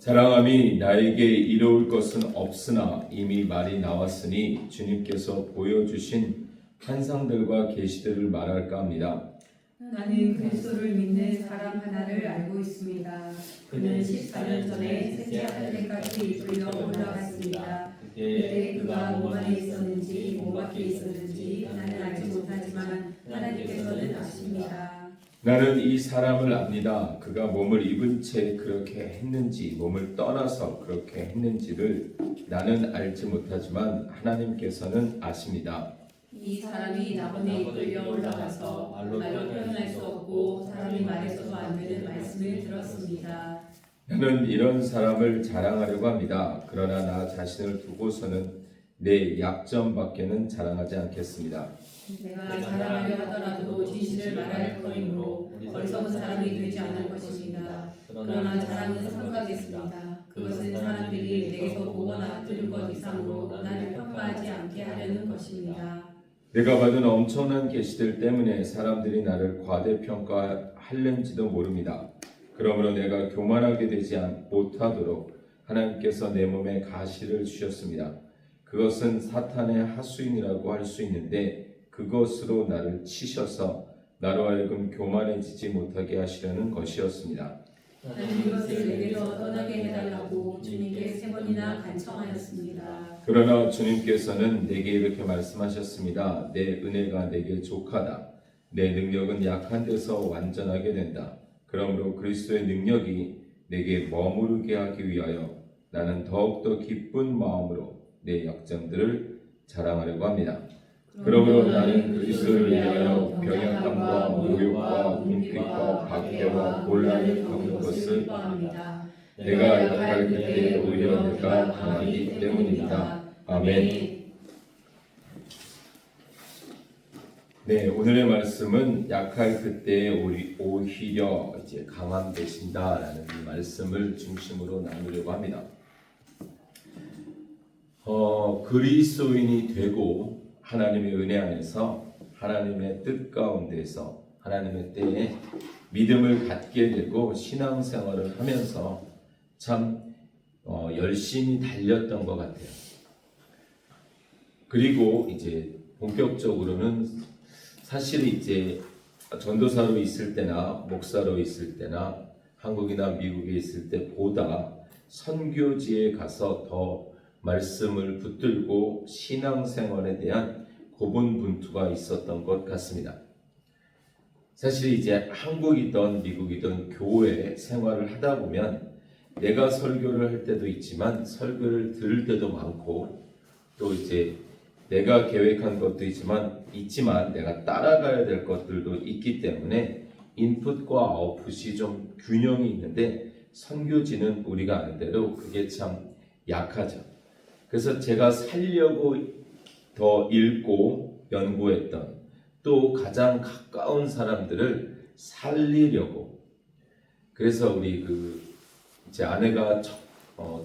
자랑함이 나에게 이로울 것은 없으나 이미 말이 나왔으니 주님께서 보여주신 환상들과 계시들을 말할까 합니다. 나는 그리스도를 믿는 사람 하나를 알고 있습니다. 그는 14년 전에 셋째 하늘에까지 이끌려 올라갔습니다. 그때 그가 몸 안에 있었는지 몸 밖에 있었는지 나는 알지 못하지만 하나님께서는 아십니다. 나는 이 사람을 압니다. 그가 몸을 입은 채 그렇게 했는지 몸을 떠나서 그렇게 했는지를 나는 알지 못하지만 하나님께서는 아십니다. 이 사람이 나번에 이끌려 올라가서 말로 표현할 수 없고 사람이 말해서도 안 되는 말씀을 들었습니다. 나는 이런 사람을 자랑하려고 합니다. 그러나 나 자신을 두고서는 내 약점밖에는 자랑하지 않겠습니다. 내가 자랑하려 하더라도 진실을 말할 터이므로 어리석은 사람이 되지 않을 것입니다. 그러나 자랑은 삼가겠습니다. 그것은 사람들이 내게서 보거나 들은 것 이상으로 나를 평가하지 않게 하려는 것입니다. 내가 받은 엄청난 계시들 때문에 사람들이 나를 과대평가하려는지도 모릅니다. 그러므로 내가 교만하게 되지 못하도록 하나님께서 내 몸에 가시를 주셨습니다. 그것은 사탄의 하수인이라고 할 수 있는데 그것으로 나를 치셔서 나로 하여금 교만해지지 못하게 하시려는 것이었습니다. 나는 이것을 내게서 떠나게 해달라고 주님께 3번이나 간청하였습니다. 그러나 주님께서는 내게 이렇게 말씀하셨습니다. 내 은혜가 내게 족하다. 내 능력은 약한 데서 완전하게 된다. 그러므로 그리스도의 능력이 내게 머무르게 하기 위하여 나는 더욱더 기쁜 마음으로 내 약점들을 자랑하려고 합니다. 그러므로 나는 그리스도를 위하여 병약함과 모욕과 궁핍과 박해와 곤란을 겪는 것을 기뻐합니다. 내가 약할 그때 오히려 내가 강하기 때문입니다. 아멘. 네, 오늘의 말씀은 약할 그때 오히려 강함 되신다라는 이 말씀을 중심으로 나누려고 합니다. 그리스도인이 되고 하나님의 은혜 안에서 하나님의 뜻 가운데서 하나님의 때에 믿음을 갖게 되고 신앙생활을 하면서 참 열심히 달렸던 것 같아요. 그리고 이제 본격적으로는 사실 이제 전도사로 있을 때나 목사로 있을 때나 한국이나 미국에 있을 때보다 선교지에 가서 더 말씀을 붙들고 신앙생활에 대한 고분분투가 있었던 것 같습니다. 사실 이제 한국이든 미국이든 교회 생활을 하다 보면 내가 설교를 할 때도 있지만 설교를 들을 때도 많고 또 이제 내가 계획한 것도 있지만 내가 따라가야 될 것들도 있기 때문에 인풋과 아웃풋이 좀 균형이 있는데 선교지는 우리가 아는 대로 그게 참 약하죠. 그래서 제가 살려고 더 읽고 연구했던 또 가장 가까운 사람들을 살리려고 그래서 우리 제 아내가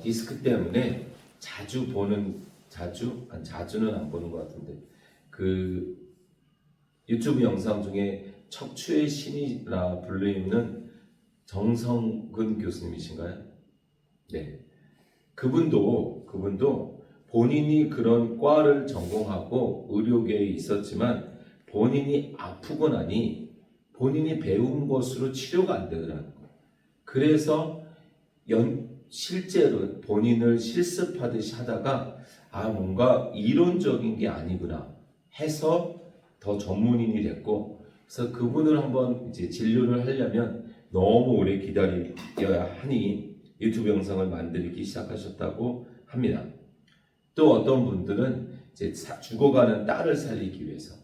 디스크 때문에 자주는 안 보는 것 같은데 유튜브 영상 중에 척추의 신이라 불리는 정성근 교수님이신가요? 네. 그분도 본인이 그런 과를 전공하고 의료계에 있었지만 본인이 아프고 나니 본인이 배운 것으로 치료가 안 되더라는 거예요. 그래서 실제로 본인을 실습하듯이 하다가 뭔가 이론적인 게 아니구나 해서 더 전문인이 됐고 그래서 그분을 한번 이제 진료를 하려면 너무 오래 기다려야 하니 유튜브 영상을 만들기 시작하셨다고 합니다. 또 어떤 분들은 이제 죽어가는 딸을 살리기 위해서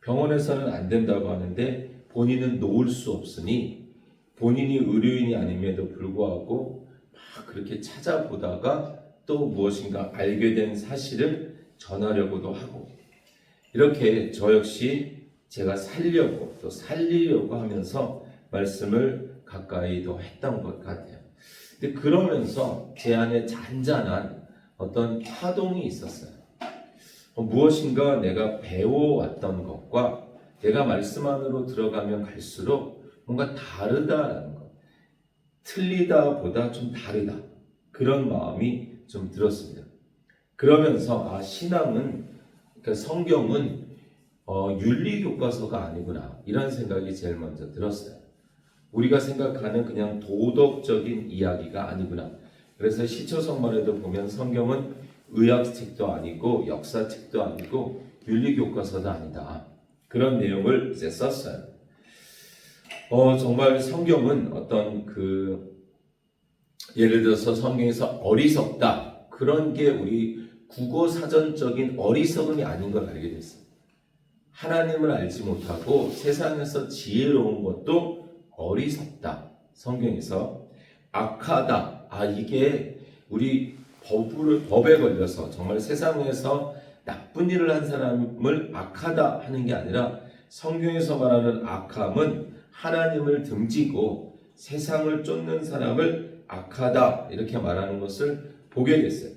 병원에서는 안 된다고 하는데 본인은 놓을 수 없으니 본인이 의료인이 아님에도 불구하고 막 그렇게 찾아보다가 또 무엇인가 알게 된 사실을 전하려고도 하고 이렇게 저 역시 제가 살리려고 하면서 말씀을 가까이 더 했던 것 같아요. 근데 그러면서 제 안에 잔잔한 어떤 파동이 있었어요. 무엇인가 내가 배워왔던 것과 내가 말씀 안으로 들어가면 갈수록 뭔가 다르다라는 것. 틀리다 보다 좀 다르다. 그런 마음이 좀 들었습니다. 그러면서 신앙은, 그러니까 성경은 윤리 교과서가 아니구나, 이런 생각이 제일 먼저 들었어요. 우리가 생각하는 그냥 도덕적인 이야기가 아니구나. 그래서 시초성말에도 보면 성경은 의학책도 아니고 역사책도 아니고 윤리 교과서도 아니다, 그런 내용을 이제 썼어요. 정말 성경은 어떤 예를 들어서 성경에서 어리석다, 그런 게 우리 국어 사전적인 어리석음이 아닌 걸 알게 됐어요. 하나님을 알지 못하고 세상에서 지혜로운 것도 어리석다. 성경에서 악하다, 이게 우리 법에 걸려서 정말 세상에서 나쁜 일을 한 사람을 악하다 하는 게 아니라, 성경에서 말하는 악함은 하나님을 등지고 세상을 쫓는 사람을 악하다, 이렇게 말하는 것을 보게 됐어요.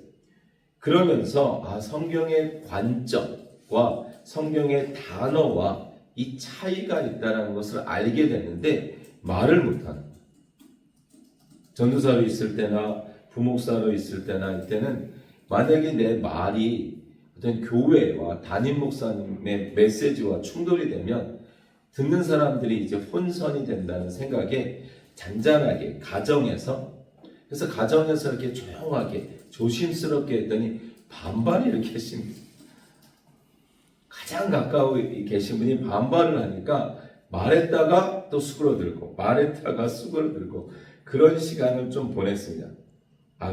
그러면서 성경의 관점과 성경의 단어와 이 차이가 있다는 것을 알게 됐는데 말을 못하는 거예요. 전도사로 있을 때나 부목사로 있을 때나 이때는 만약에 내 말이 어떤 교회와 담임 목사님의 메시지와 충돌이 되면 듣는 사람들이 이제 혼선이 된다는 생각에 잔잔하게 가정에서 이렇게 조용하게 조심스럽게 했더니 반발이 이렇게 하십니다. 가장 가까이 계신 분이 반발을 하니까 말했다가 또 수그러들고 말했다가 수그러들고 그런 시간을 좀 보냈습니다.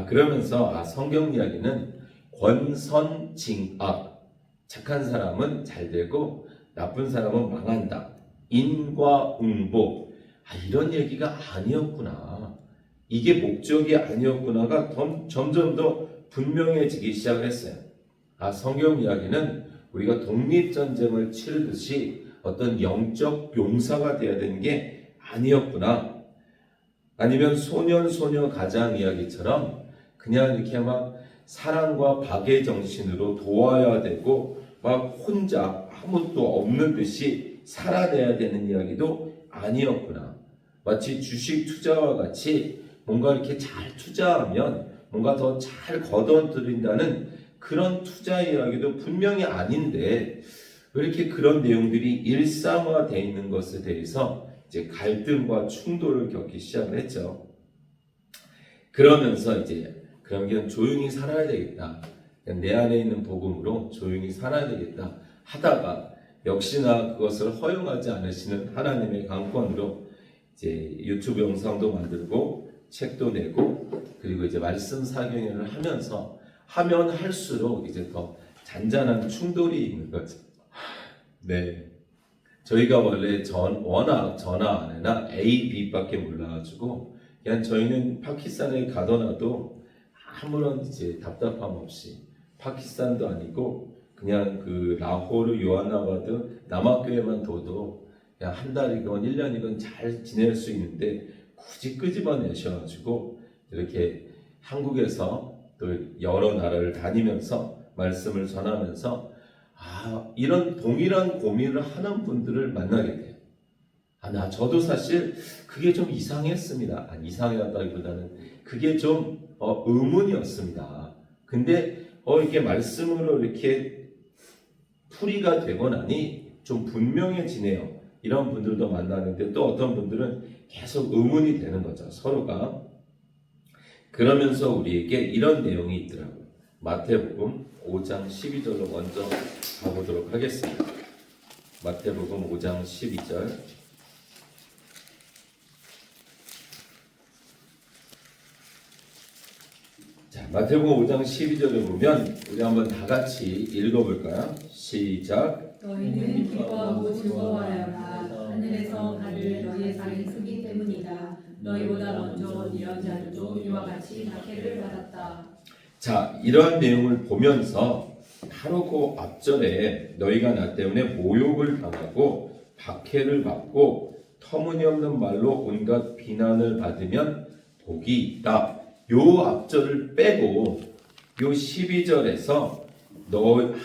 그러면서 성경 이야기는 권선징악, 착한 사람은 잘 되고 나쁜 사람은 망한다, 인과응보, 이런 얘기가 아니었구나, 이게 목적이 아니었구나가 점점 더 분명해지기 시작을 했어요. 성경 이야기는 우리가 독립전쟁을 치르듯이 어떤 영적 용사가 되어야 되는 게 아니었구나, 아니면 소년소녀 가장 이야기처럼 그냥 이렇게 막 사랑과 박의 정신으로 도와야 되고 막 혼자 아무것도 없는 듯이 살아내야 되는 이야기도 아니었구나. 마치 주식 투자와 같이 뭔가 이렇게 잘 투자하면 뭔가 더 잘 거둬들인다는 그런 투자 이야기도 분명히 아닌데, 왜 이렇게 그런 내용들이 일상화되어 있는 것에 대해서 이제 갈등과 충돌을 겪기 시작을 했죠. 그러면서 이제 그냥 조용히 살아야 되겠다, 그냥 내 안에 있는 복음으로 조용히 살아야 되겠다 하다가 역시나 그것을 허용하지 않으시는 하나님의 강권으로 이제 유튜브 영상도 만들고 책도 내고, 그리고 이제 말씀 사경회를 하면 할수록 이제 더 잔잔한 충돌이 있는 거죠. 네, 저희가 원래 워낙 전화 안 해나 A, B밖에 몰라가지고 그냥 저희는 파키스탄에 가더라도 아무런 이제 답답함 없이, 파키스탄도 아니고 그냥 라호르 요하나바드 남학교에만 둬도 그냥 한 달이건 1년이건 잘 지낼 수 있는데 굳이 끄집어내셔가지고 이렇게 한국에서 또 여러 나라를 다니면서 말씀을 전하면서 이런 동일한 고민을 하는 분들을 만나게 돼요. 저도 사실 그게 좀 이상했습니다. 이상하다기보다는 그게 좀 의문이었습니다. 근데 이렇게 말씀으로 이렇게 풀이가 되고 나니 좀 분명해지네요. 이런 분들도 만나는데, 또 어떤 분들은 계속 의문이 되는 거죠, 서로가. 그러면서 우리에게 이런 내용이 있더라고요. 마태복음 5장 12절로 먼저 가보도록 하겠습니다. 마태복음 5장 12절. 마태복음 5장 12절을 보면 우리 한번 다 같이 읽어볼까요? 시작. 너희는 기뻐하고 즐거워하여라. 하늘에서 받을 너희의 상이 크기 때문이다. 너희보다 먼저 이런 자들도 이와 같이 박해를 받았다. 이러한 내용을 보면서 바로 그 앞절에 너희가 나 때문에 모욕을 당하고 박해를 받고 터무니없는 말로 온갖 비난을 받으면 복이 있다. 요 앞절을 빼고 요 12절에서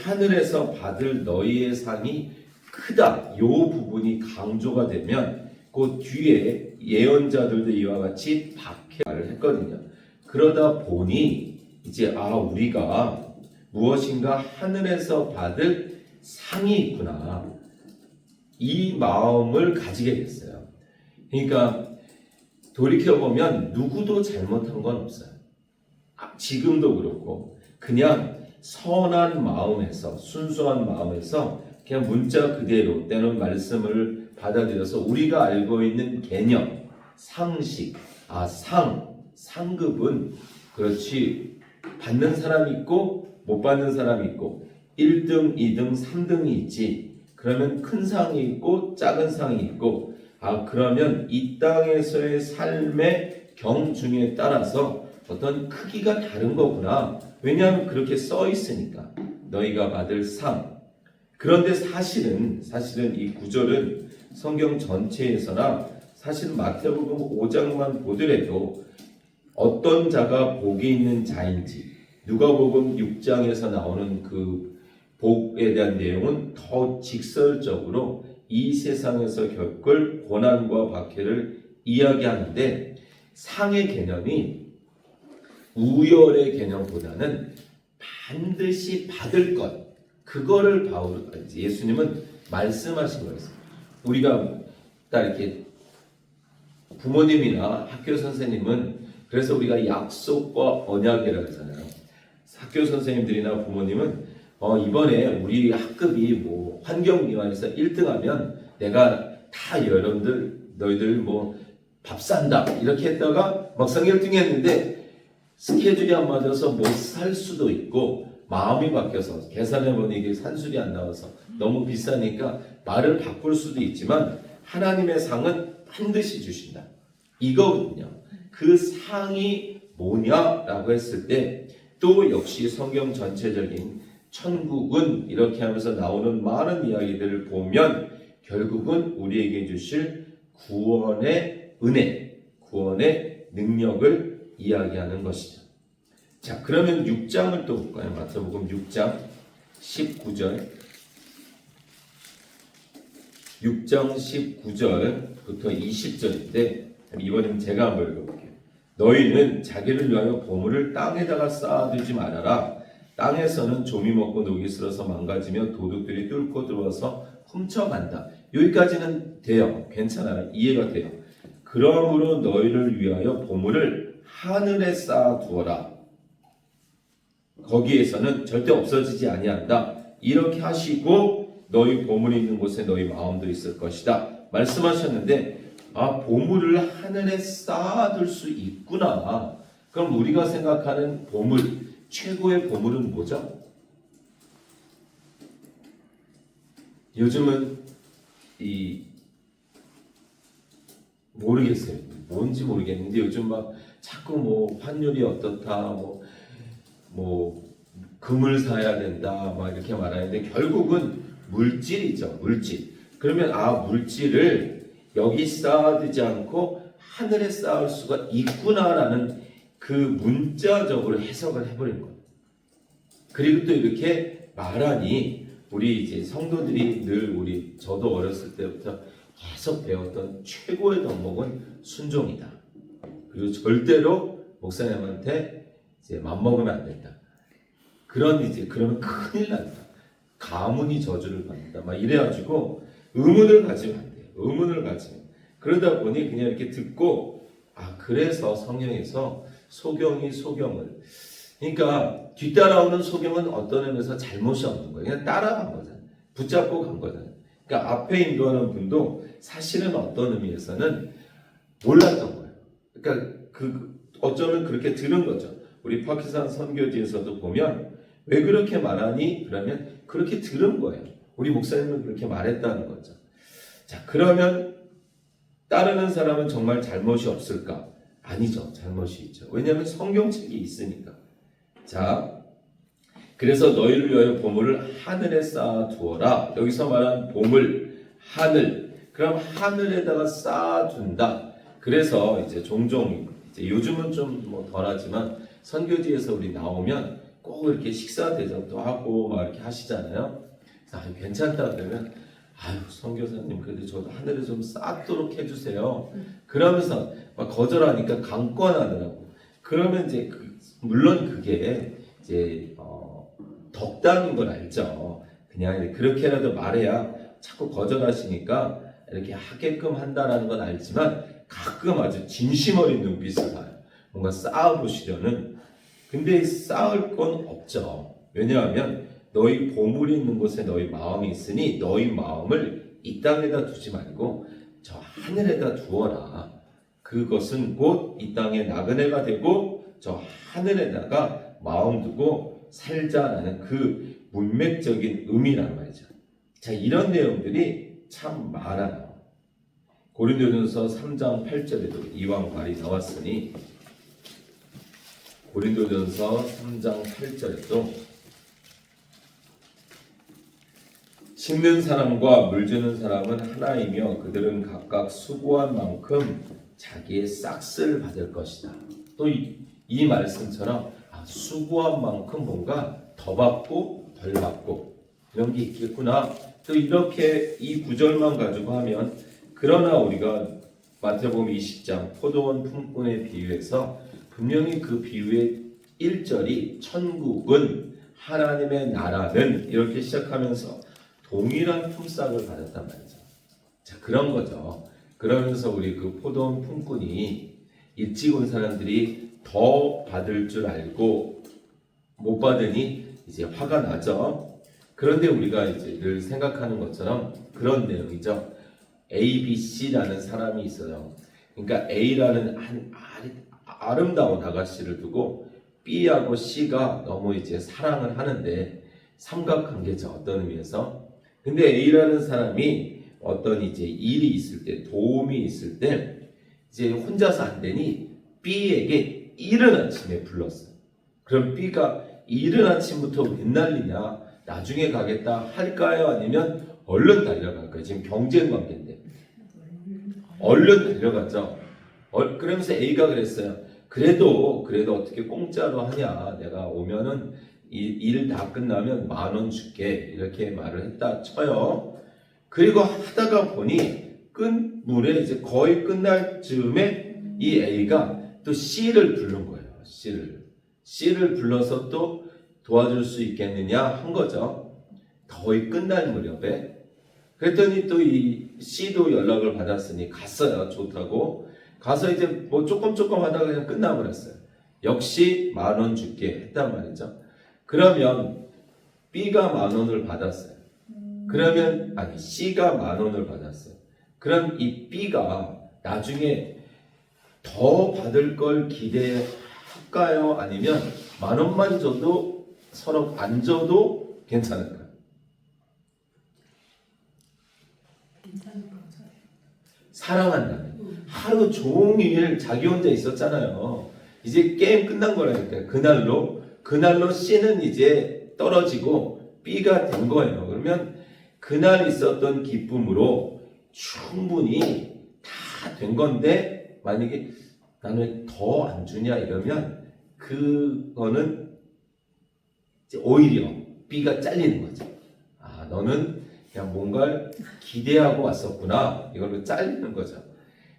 하늘에서 받을 너희의 상이 크다, 요 부분이 강조가 되면 그 뒤에 예언자들도 이와 같이 박해를 했거든요. 그러다 보니 이제 우리가 무엇인가 하늘에서 받을 상이 있구나. 이 마음을 가지게 됐어요. 그러니까 돌이켜보면 누구도 잘못한 건 없어요. 지금도 그렇고 그냥 선한 마음에서 순수한 마음에서 그냥 문자 그대로 때는 말씀을 받아들여서 우리가 알고 있는 개념, 상식, 상급은 그렇지 받는 사람이 있고 못 받는 사람이 있고 1등, 2등, 3등이 있지. 그러면 큰 상이 있고 작은 상이 있고 그러면 이 땅에서의 삶의 경중에 따라서 어떤 크기가 다른 거구나. 왜냐하면 그렇게 써 있으니까 너희가 받을 상. 그런데 사실은 이 구절은 성경 전체에서나 사실 마태복음 5장만 보더라도 어떤 자가 복이 있는 자인지 누가복음 6장에서 나오는 그 복에 대한 내용은 더 직설적으로 이 세상에서 겪을 고난과 박해를 이야기하는데 상의 개념이 우열의 개념보다는 반드시 받을 것 그거를 예수님은 말씀하신 거였어요. 우리가 딱 이렇게 부모님이나 학교 선생님은 그래서 우리가 약속과 언약이라고 하잖아요. 학교 선생님들이나 부모님은 이번에 우리 학급이 뭐 환경미화에서 1등하면 내가 다 너희들 뭐 밥 산다 이렇게 했다가 막상 1등 했는데 스케줄이 안 맞아서 못 살 수도 있고 마음이 바뀌어서 계산해보니 이게 산술이 안 나와서 너무 비싸니까 말을 바꿀 수도 있지만 하나님의 상은 반드시 주신다. 이거거든요. 그 상이 뭐냐라고 했을 때 또 역시 성경 전체적인 천국은 이렇게 하면서 나오는 많은 이야기들을 보면 결국은 우리에게 주실 구원의 은혜, 구원의 능력을 이야기하는 것이죠. 자, 그러면 6장을 또 볼까요? 마태복음 6장 19절 6장 19절부터 20절인데 이번엔 제가 한번 읽어볼게요. 너희는 자기를 위하여 보물을 땅에다가 쌓아두지 말아라. 땅에서는 조미 먹고 녹이 슬어서 망가지며 도둑들이 뚫고 들어와서 훔쳐간다. 여기까지는 돼요. 괜찮아요. 이해가 돼요. 그러므로 너희를 위하여 보물을 하늘에 쌓아두어라. 거기에서는 절대 없어지지 아니한다. 이렇게 하시고 너희 보물이 있는 곳에 너희 마음도 있을 것이다. 말씀하셨는데 보물을 하늘에 쌓아둘 수 있구나. 그럼 우리가 생각하는 보물, 최고의 보물은 뭐죠? 요즘은 모르겠어요. 뭔지 모르겠는데 요즘 막 자꾸 뭐 환율이 어떻다, 뭐 금을 사야 된다, 막 이렇게 말하는데 결국은 물질이죠. 물질. 그러면 물질을 여기 쌓아두지 않고 하늘에 쌓을 수가 있구나라는 그 문자적으로 해석을 해버린 거예요. 그리고 또 이렇게 말하니 우리 이제 성도들이 늘 저도 어렸을 때부터 계속 배웠던 최고의 덕목은 순종이다. 그리고 절대로 목사님한테 이제 맘먹으면 안 된다. 그러면 큰일 난다. 가문이 저주를 받는다. 막 이래가지고 의문을 가지면 안 돼요. 의문을 가지면. 그러다 보니 그냥 이렇게 듣고 그래서 성경에서 소경을 그러니까 뒤따라오는 소경은 어떤 의미에서 잘못이 없는 거예요. 그냥 따라간 거잖아요. 붙잡고 간 거잖아요. 그러니까 앞에 인도하는 분도 사실은 어떤 의미에서는 몰랐던 거예요. 그러니까 어쩌면 그렇게 들은 거죠. 우리 파키스탄 선교지에서도 보면 왜 그렇게 말하니? 그러면 그렇게 들은 거예요. 우리 목사님은 그렇게 말했다는 거죠. 자, 그러면 따르는 사람은 정말 잘못이 없을까? 아니죠. 잘못이 있죠. 왜냐하면 성경책이 있으니까. 자, 그래서 너희를 위하여 보물을 하늘에 쌓아두어라. 여기서 말한 보물, 하늘. 그럼 하늘에다가 쌓아둔다. 그래서 이제 종종 요즘은 좀 덜하지만 선교지에서 우리 나오면 꼭 이렇게 식사 대접도 하고 막 이렇게 하시잖아요. 괜찮다 그러면 선교사님 그래도 저도 하늘에 좀 쌓도록 해주세요. 그러면서 막 거절하니까 강권하더라고. 그러면 이제 물론 그게 이제 덕담인 걸 알죠. 그냥 그렇게라도 말해야 자꾸 거절하시니까 이렇게 하게끔 한다라는 건 알지만 가끔 아주 진심 어린 눈빛을 봐요. 뭔가 쌓아보시려는. 근데 쌓을 건 없죠. 왜냐하면 너희 보물이 있는 곳에 너희 마음이 있으니 너희 마음을 이 땅에다 두지 말고 저 하늘에다 두어라. 그것은 곧 이 땅의 나그네가 되고 저 하늘에다가 마음 두고 살자라는 그 문맥적인 의미란 말이죠. 자, 이런 내용들이 참 많아요. 고린도전서 3장 8절에도 이왕 말이 나왔으니 고린도전서 3장 8절에도 심는 사람과 물 주는 사람은 하나이며 그들은 각각 수고한 만큼 자기의 싹을 받을 것이다. 또 이 말씀처럼 수고한 만큼 뭔가 더 받고 덜 받고 이런 게 있겠구나. 또 이렇게 이 구절만 가지고 하면 그러나 우리가 마태복음 20장 포도원 품꾼에 비유해서 분명히 그 비유의 1절이 천국은 하나님의 나라는 이렇게 시작하면서 동일한 품삯을 받았단 말이죠. 자, 그런 거죠. 그러면서 우리 그 포도원 품꾼이 일찍 온 사람들이 더 받을 줄 알고 못 받으니 이제 화가 나죠. 그런데 우리가 이제 늘 생각하는 것처럼 그런 내용이죠. A, B, C라는 사람이 있어요. 그러니까 A라는 한 아름다운 아가씨를 두고 B하고 C가 너무 이제 사랑을 하는데 삼각관계죠. 어떤 의미에서. 근데 A라는 사람이 어떤 이제 일이 있을 때, 도움이 있을 때 이제 혼자서 안 되니 B에게 이른 아침에 불렀어요. 그럼 B가 이른 아침부터 웬 난리냐? 나중에 가겠다 할까요? 아니면 얼른 달려갈까요? 지금 경쟁 관계인데. 얼른 달려갔죠. 그러면서 A가 그랬어요. 그래도 어떻게 공짜로 하냐? 내가 오면은 일 다 끝나면 10,000원 줄게. 이렇게 말을 했다 쳐요. 그리고 하다가 보니 끝물에 이제 거의 끝날 즈음에 이 A가 또 C를 부른 거예요. C를 불러서 또 도와줄 수 있겠느냐 한 거죠. 거의 끝날 무렵에. 그랬더니 또 이 C도 연락을 받았으니 갔어요. 좋다고. 가서 이제 뭐 조금 하다가 그냥 끝나버렸어요. 역시 10,000원 줄게 했단 말이죠. 그러면 B가 10,000원을 받았어요. 그러면 C가 10,000원을 받았어요. 그럼 이 B가 나중에 더 받을 걸 기대할까요? 아니면 10,000원만 줘도 서로 안 줘도 괜찮을까요? 사랑한다면 하루 종일 자기 혼자 있었잖아요. 이제 게임 끝난 거라니까요. 그날로 C는 이제 떨어지고 B가 된 거예요. 그러면 그날 있었던 기쁨으로 충분히 다 된 건데 만약에 나는 왜 더 안 주냐 이러면 그거는 이제 오히려 B가 잘리는 거죠. 너는 그냥 뭔가를 기대하고 왔었구나. 이걸로 잘리는 거죠.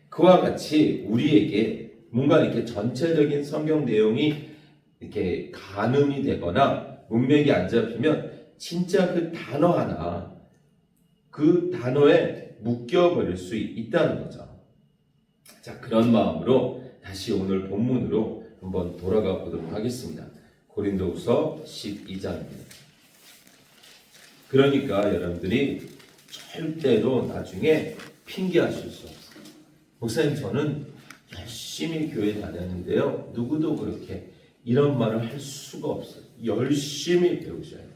그와 같이 우리에게 뭔가 이렇게 전체적인 성경 내용이 이렇게 가늠이 되거나 문맥이 안 잡히면 진짜 그 단어 하나, 그 단어에 묶여버릴 수 있다는 거죠. 자, 그런 마음으로 다시 오늘 본문으로 한번 돌아가 보도록 하겠습니다. 고린도후서 12장입니다. 그러니까 여러분들이 절대로 나중에 핑계하실 수 없어요. 목사님, 저는 열심히 교회 다녔는데요. 누구도 그렇게 이런 말을 할 수가 없어요. 열심히 배우셔야 돼요.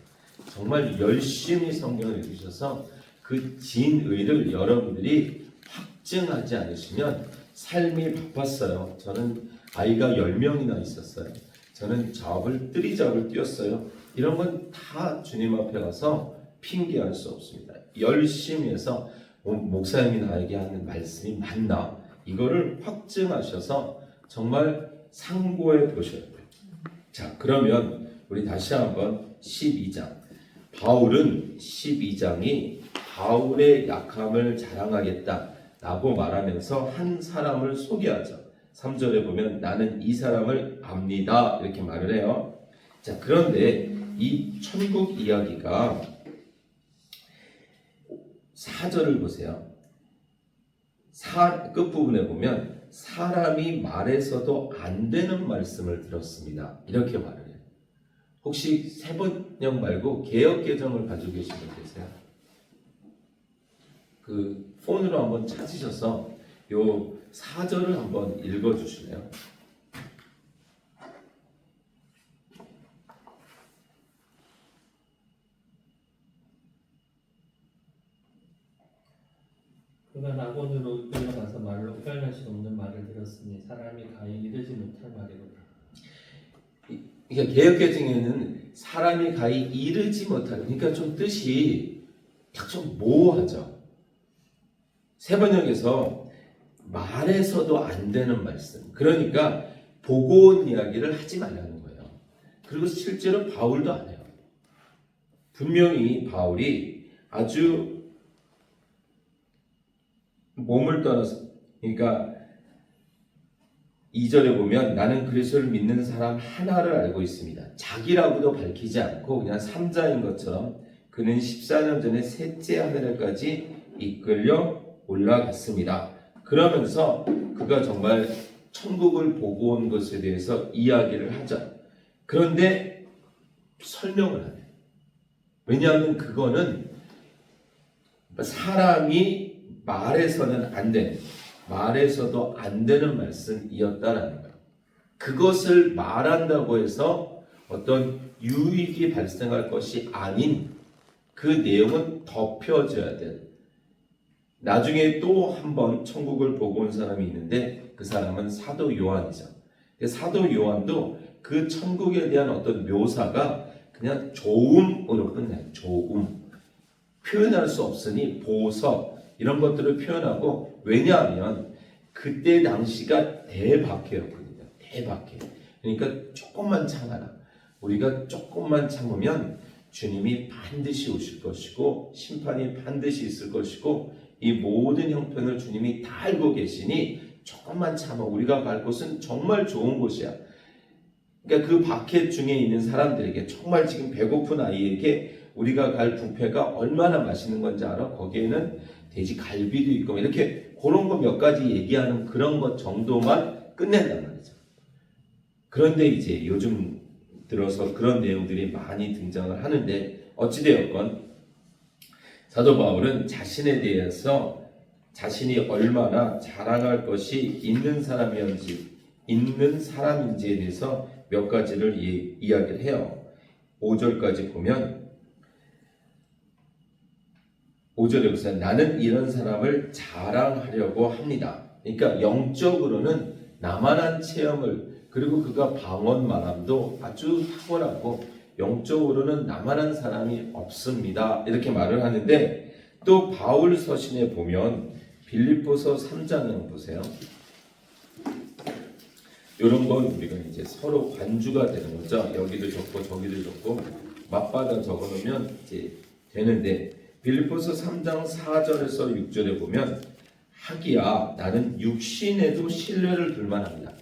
정말 열심히 성경을 읽으셔서 그 진의를 여러분들이 확증하지 않으시면 삶이 바빴어요. 저는 아이가 10명이나 있었어요. 저는 뜨리잡을 뛰었어요. 이런 건 다 주님 앞에 가서 핑계할 수 없습니다. 열심히 해서 목사님이 나에게 하는 말씀이 맞나? 이거를 확증하셔서 정말 상고해 보셔야 돼요. 자, 그러면 우리 다시 한번 12장. 바울은 12장이 바울의 약함을 자랑하겠다라고 말하면서 한 사람을 소개하죠. 3절에 보면 나는 이 사람을 압니다. 이렇게 말을 해요. 자, 그런데 이 천국 이야기가 4절을 보세요. 끝부분에 보면 사람이 말해서도 안 되는 말씀을 들었습니다. 이렇게 말을 해요. 혹시 세번역 말고 개역개정을 가지고 계신 분 계세요? 그 폰으로 한번 찾으셔서 요 4절을 한번 읽어주실래요? 그가 낙원으로 끌려가서 말로 표현할 수 없는 말을 들었으니 사람이 가히 이르지 못할 말이로다. 그러니까 개역개정에는 사람이 가히 이르지 못할, 그러니까 좀 뜻이 딱 좀 모호하죠. 세번역에서 말해서도 안 되는 말씀, 그러니까 보고 온 이야기를 하지 말라는 거예요. 그리고 실제로 바울도 안 해요. 분명히 바울이 아주 몸을 떠나서, 그러니까 2절에 보면 나는 그리스도를 믿는 사람 하나를 알고 있습니다. 자기라고도 밝히지 않고 그냥 삼자인 것처럼 그는 14년 전에 셋째 하늘에까지 이끌려 올라갔습니다. 그러면서 그가 정말 천국을 보고 온 것에 대해서 이야기를 하죠. 그런데 설명을 안 해요. 왜냐하면 그거는 사람이 말해서는 안 되는, 말해서도 안 되는 말씀이었다라는 거예요. 그것을 말한다고 해서 어떤 유익이 발생할 것이 아닌 그 내용은 덮여져야 될, 나중에 또 한 번 천국을 보고 온 사람이 있는데 그 사람은 사도 요한이죠. 사도 요한도 그 천국에 대한 어떤 묘사가 그냥 조음으로 끝나요. 조음. 표현할 수 없으니 보석 이런 것들을 표현하고, 왜냐하면 그때 당시가 대박해였거든요. 대박해. 그러니까 조금만 참아라. 우리가 조금만 참으면 주님이 반드시 오실 것이고 심판이 반드시 있을 것이고 이 모든 형편을 주님이 다 알고 계시니 조금만 참아. 우리가 갈 곳은 정말 좋은 곳이야. 그러니까 그 바켓 중에 있는 사람들에게, 정말 지금 배고픈 아이에게 우리가 갈 뷔페가 얼마나 맛있는 건지 알아? 거기에는 돼지 갈비도 있고 이렇게 그런 거 몇 가지 얘기하는 그런 것 정도만 끝낸단 말이죠. 그런데 이제 요즘 들어서 그런 내용들이 많이 등장을 하는데, 어찌되었건 사도 바울은 자신에 대해서 자신이 얼마나 자랑할 것이 있는 사람인지에 대해서 몇 가지를 이야기를 해요. 5절까지 보면 5절에 보세요. 나는 이런 사람을 자랑하려고 합니다. 그러니까 영적으로는 나만한 체험을, 그리고 그가 방언 말함도 아주 탁월하고 영적으로는 나만한 사람이 없습니다. 이렇게 말을 하는데, 또 바울 서신에 보면 빌립보서 3장을 보세요. 이런 건 우리가 이제 서로 관주가 되는 거죠. 여기도 적고 저기도 적고 맞받아 적어놓으면 이제 되는데, 빌립보서 3장 4절에서 6절에 보면 하기야 나는 육신에도 신뢰를 둘만합니다.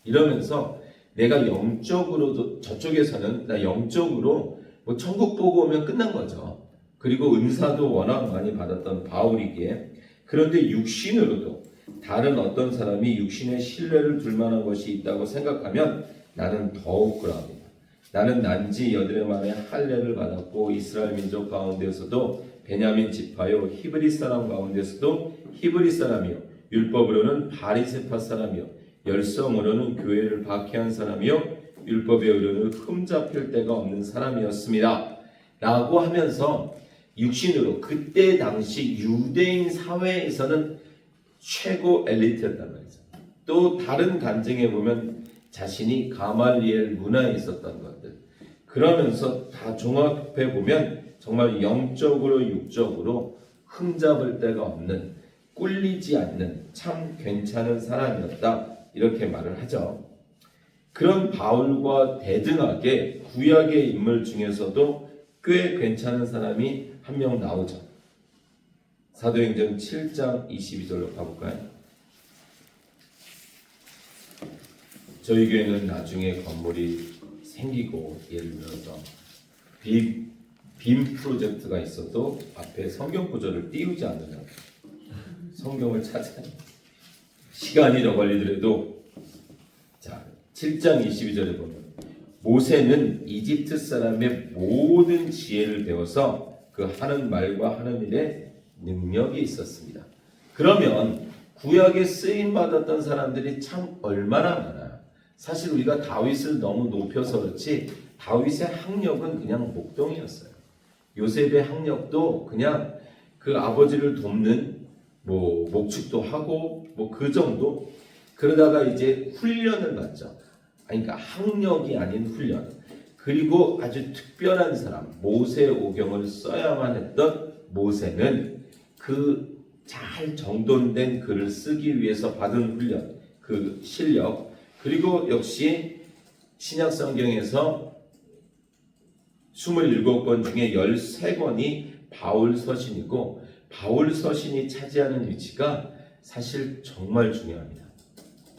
이러면서 내가 영적으로도, 저쪽에서는 나 영적으로 뭐 천국 보고 오면 끝난 거죠. 그리고 은사도 워낙 많이 받았던 바울이기에, 그런데 육신으로도 다른 어떤 사람이 육신에 신뢰를 둘 만한 것이 있다고 생각하면 나는 더욱 그러합니다. 나는 난지 여드레 만에 할례를 받았고 이스라엘 민족 가운데서도 베냐민 지파요 히브리 사람 가운데서도 히브리 사람이요 율법으로는 바리새파 사람이요 열성으로는 교회를 박해한 사람이요 율법에 의로는 흠잡힐 데가 없는 사람이었습니다. 라고 하면서 육신으로 그때 당시 유대인 사회에서는 최고 엘리트였단 말이죠. 또 다른 간증에 보면 자신이 가말리엘 문화에 있었던 것들, 그러면서 다 종합해 보면 정말 영적으로 육적으로 흠잡을 데가 없는, 꿀리지 않는 참 괜찮은 사람이었다, 이렇게 말을 하죠. 그런 바울과 대등하게 구약의 인물 중에서도 꽤 괜찮은 사람이 한 명 나오죠. 사도행전 7장 22절로 가볼까요? 저희 교회는 나중에 건물이 생기고 예를 들어서 빔 프로젝트가 있어도 앞에 성경 구절을 띄우지 않으면 성경을 찾아야 시간이 더 걸리더라도 자 7장 22절에 보면 모세는 이집트 사람의 모든 지혜를 배워서 그 하는 말과 하는 일에 능력이 있었습니다. 그러면 구약에 쓰임 받았던 사람들이 참 얼마나 많아요. 사실 우리가 다윗을 너무 높여서 그렇지 다윗의 학력은 그냥 목동이었어요. 요셉의 학력도 그냥 그 아버지를 돕는 뭐 목축도 하고 뭐 그 정도. 그러다가 이제 훈련을 받죠. 그러니까 학력이 아닌 훈련. 그리고 아주 특별한 사람 모세오경을 써야만 했던 모세는 그 잘 정돈된 글을 쓰기 위해서 받은 훈련, 그 실력. 그리고 역시 신약성경에서 27권 중에 13권이 바울 서신이고 바울 서신이 차지하는 위치가 사실 정말 중요합니다.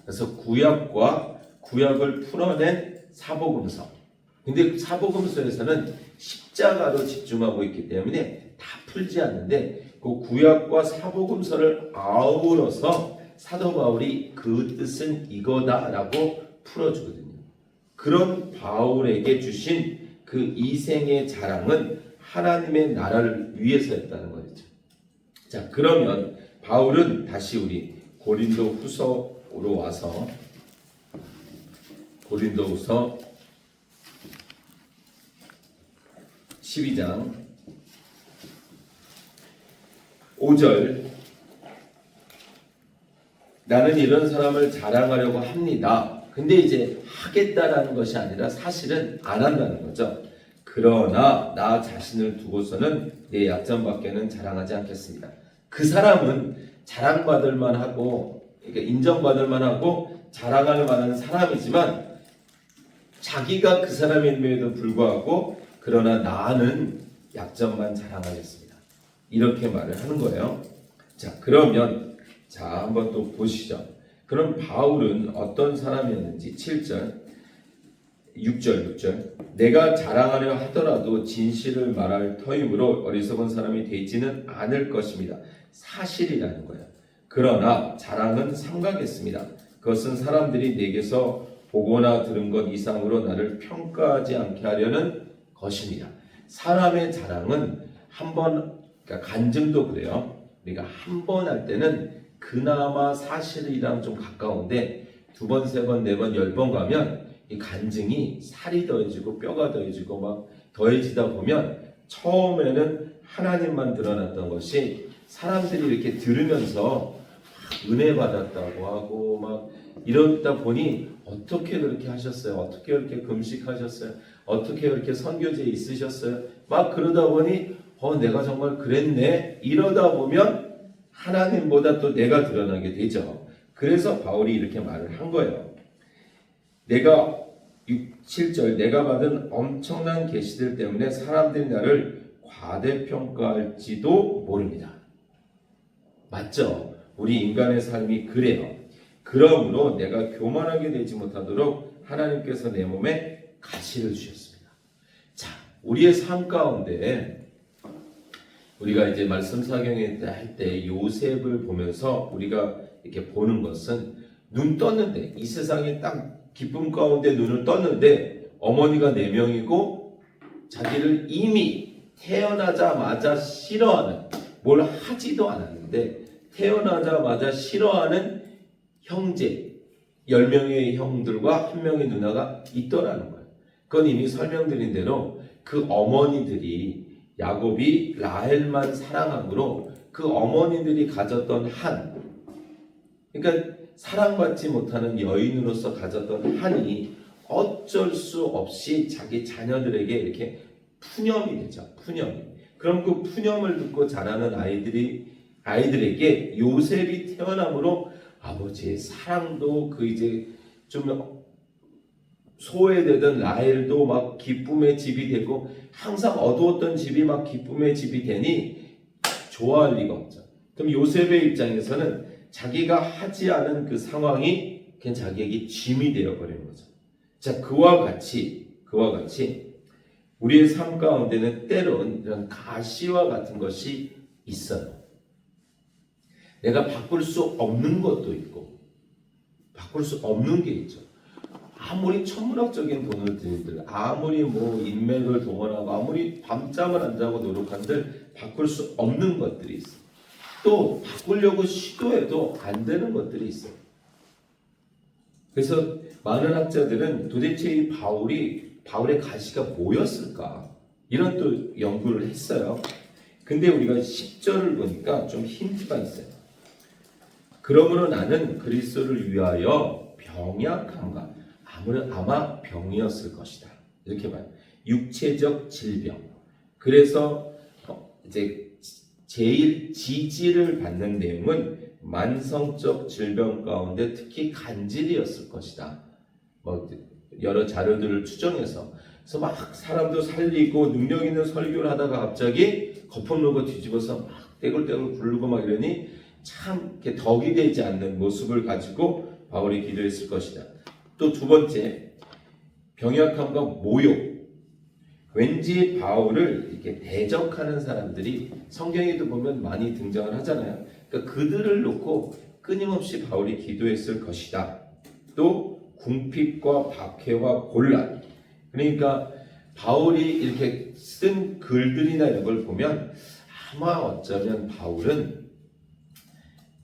그래서 구약을 풀어낸 사복음서. 근데 사복음서에서는 십자가로 집중하고 있기 때문에 다 풀지 않는데 그 구약과 사복음서를 아우러서 사도 바울이 그 뜻은 이거다라고 풀어주거든요. 그런 바울에게 주신 그 이생의 자랑은 하나님의 나라를 위해서였다는 거죠. 자, 그러면 바울은 다시 우리 고린도 후서로 와서 고린도 후서 12장 5절 나는 이런 사람을 자랑하려고 합니다. 근데 이제 하겠다라는 것이 아니라 사실은 안 한다는 거죠. 그러나 나 자신을 두고서는 내 약점밖에는 자랑하지 않겠습니다. 그 사람은 자랑받을 만하고 그러니까 인정받을 만하고 자랑할 만한 사람이지만 자기가 그 사람임에도 불구하고 그러나 나는 약점만 자랑하겠습니다. 이렇게 말을 하는 거예요. 자, 그러면 자 한번 또 보시죠. 그럼 바울은 어떤 사람이었는지 7절 6절 내가 자랑하려 하더라도 진실을 말할 터이므로 어리석은 사람이 되지는 않을 것입니다. 사실이라는 거예요. 그러나 자랑은 삼가겠습니다. 그것은 사람들이 내게서 보거나 들은 것 이상으로 나를 평가하지 않게 하려는 것입니다. 사람의 자랑은 한번 그러니까 간증도 그래요. 우리가 한 번 할 때는 그나마 사실이랑 좀 가까운데 두 번, 세 번, 네 번, 10번 가면 이 간증이 살이 더해지고 뼈가 더해지고 막 더해지다 보면 처음에는 하나님만 드러났던 것이 사람들이 이렇게 들으면서 막 은혜 받았다고 하고 막 이러다 보니 어떻게 그렇게 하셨어요? 어떻게 그렇게 금식하셨어요? 어떻게 그렇게 선교제에 있으셨어요? 막 그러다 보니 내가 정말 그랬네. 이러다 보면 하나님보다 또 내가 드러나게 되죠. 그래서 바울이 이렇게 말을 한 거예요. 내가 7절 내가 받은 엄청난 계시들 때문에 사람들이 나를 과대평가할지도 모릅니다. 맞죠? 우리 인간의 삶이 그래요. 그러므로 내가 교만하게 되지 못하도록 하나님께서 내 몸에 가시를 주셨습니다. 자, 우리의 삶 가운데 우리가 이제 말씀 사경에 할 때 요셉을 보면서 우리가 이렇게 보는 것은 눈 떴는데 이 세상에 딱 기쁨 가운데 눈을 떴는데 어머니가 4명이고 자기를 이미 태어나자마자 싫어하는 뭘 하지도 않았는데 태어나자마자 싫어하는 형제 10명의 형들과 1명의 누나가 있더라는 거예요. 그건 이미 설명드린 대로 그 어머니들이 야곱이 라헬만 사랑함으로 그 어머니들이 가졌던 한 그러니까 사랑받지 못하는 여인으로서 가졌던 한이 어쩔 수 없이 자기 자녀들에게 이렇게 푸념이 되죠. 푸념이. 그럼 그 푸념을 듣고 자라는 아이들에게 요셉이 태어남으로 아버지의 사랑도 그 이제 좀 소외되던 라헬도 막 기쁨의 집이 되고 항상 어두웠던 집이 막 기쁨의 집이 되니 좋아할 리가 없죠. 그럼 요셉의 입장에서는 자기가 하지 않은 그 상황이 그냥 자기에게 짐이 되어버리는 거죠. 자, 그와 같이 우리의 삶 가운데는 때론 이런 가시와 같은 것이 있어요. 내가 바꿀 수 없는 것도 있고 바꿀 수 없는 게 있죠. 아무리 천문학적인 돈을 들이들, 아무리 뭐 인맥을 동원하고 아무리 밤잠을 안 자고 노력한들 바꿀 수 없는 것들이 있어. 또 바꾸려고 시도해도 안 되는 것들이 있어요. 그래서 많은 학자들은 도대체 이 바울의 가시가 뭐였을까? 이런 또 연구를 했어요. 근데 우리가 10절을 보니까 좀 힌트가 있어요. 그러므로 나는 그리스도를 위하여 병약함과 아마 병이었을 것이다. 이렇게 봐요. 육체적 질병. 그래서 이제 제일 지지를 받는 내용은 만성적 질병 가운데 특히 간질이었을 것이다. 뭐 여러 자료들을 추정해서 그래서 막 사람도 살리고 능력 있는 설교를 하다가 갑자기 거품 누고 뒤집어서 막 떼굴떼굴 굴르고 막 이러니 참 이렇게 덕이 되지 않는 모습을 가지고 바울이 기도했을 것이다. 또 두 번째, 병약함과 모욕. 왠지 바울을 이렇게 대적하는 사람들이 성경에도 보면 많이 등장을 하잖아요. 그러니까 그들을 놓고 끊임없이 바울이 기도했을 것이다. 또 궁핍과 박해와 곤란. 그러니까 바울이 이렇게 쓴 글들이나 이런 걸 보면 아마 어쩌면 바울은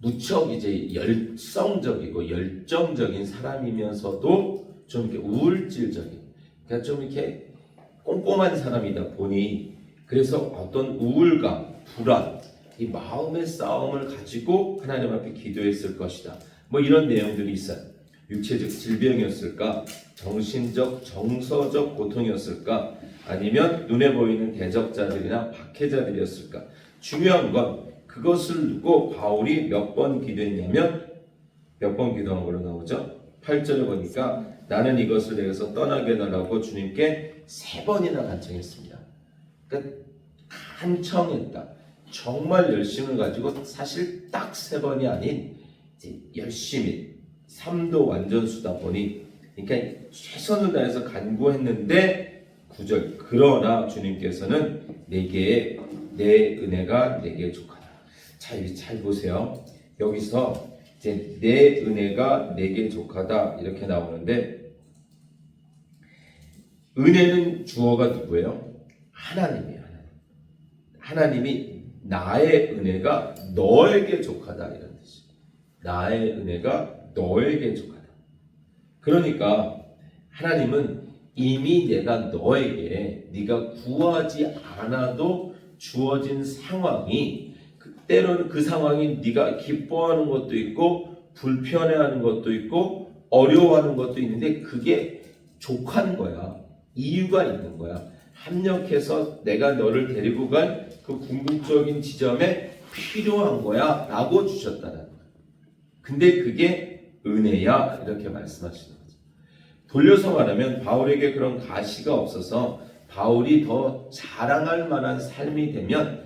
무척 이제 열성적이고 열정적인 사람이면서도 좀 이렇게 우울질적인, 그러니까 좀 이렇게 꼼꼼한 사람이다 보니 그래서 어떤 우울감, 불안, 이 마음의 싸움을 가지고 하나님 앞에 기도했을 것이다. 뭐 이런 내용들이 있어요. 육체적 질병이었을까? 정신적, 정서적 고통이었을까? 아니면 눈에 보이는 대적자들이나 박해자들이었을까? 중요한 건 그것을 두고 바울이 몇 번 기도했냐면 몇 번 기도한 걸로 나오죠. 8절에 보니까 나는 이것을 내게서 떠나게 해달라고 주님께 3번이나 간청했습니다. 그러니까 간청했다. 정말 열심을 가지고 사실 딱 3번이 아닌 이제 열심히 삶도 완전수다 보니 그러니까 최선을 다해서 간구했는데 9절 그러나 주님께서는 내게 내 은혜가 내게 족하다. 자, 이제 잘 보세요. 여기서 이제 내 은혜가 내게 족하다 이렇게 나오는데 은혜는 주어가 누구예요? 하나님이에요. 하나님이 나의 은혜가 너에게 족하다 이런 뜻이에요. 나의 은혜가 너에게 족하다. 그러니까 하나님은 이미 내가 너에게 네가 구하지 않아도 주어진 상황이 때로는 그 상황이 네가 기뻐하는 것도 있고 불편해하는 것도 있고 어려워하는 것도 있는데 그게 족한 거야. 이유가 있는 거야. 합력해서 내가 너를 데리고 갈 그 궁극적인 지점에 필요한 거야 라고 주셨다는 거야. 근데 그게 은혜야 이렇게 말씀하시는 거죠. 돌려서 말하면 바울에게 그런 가시가 없어서 바울이 더 자랑할 만한 삶이 되면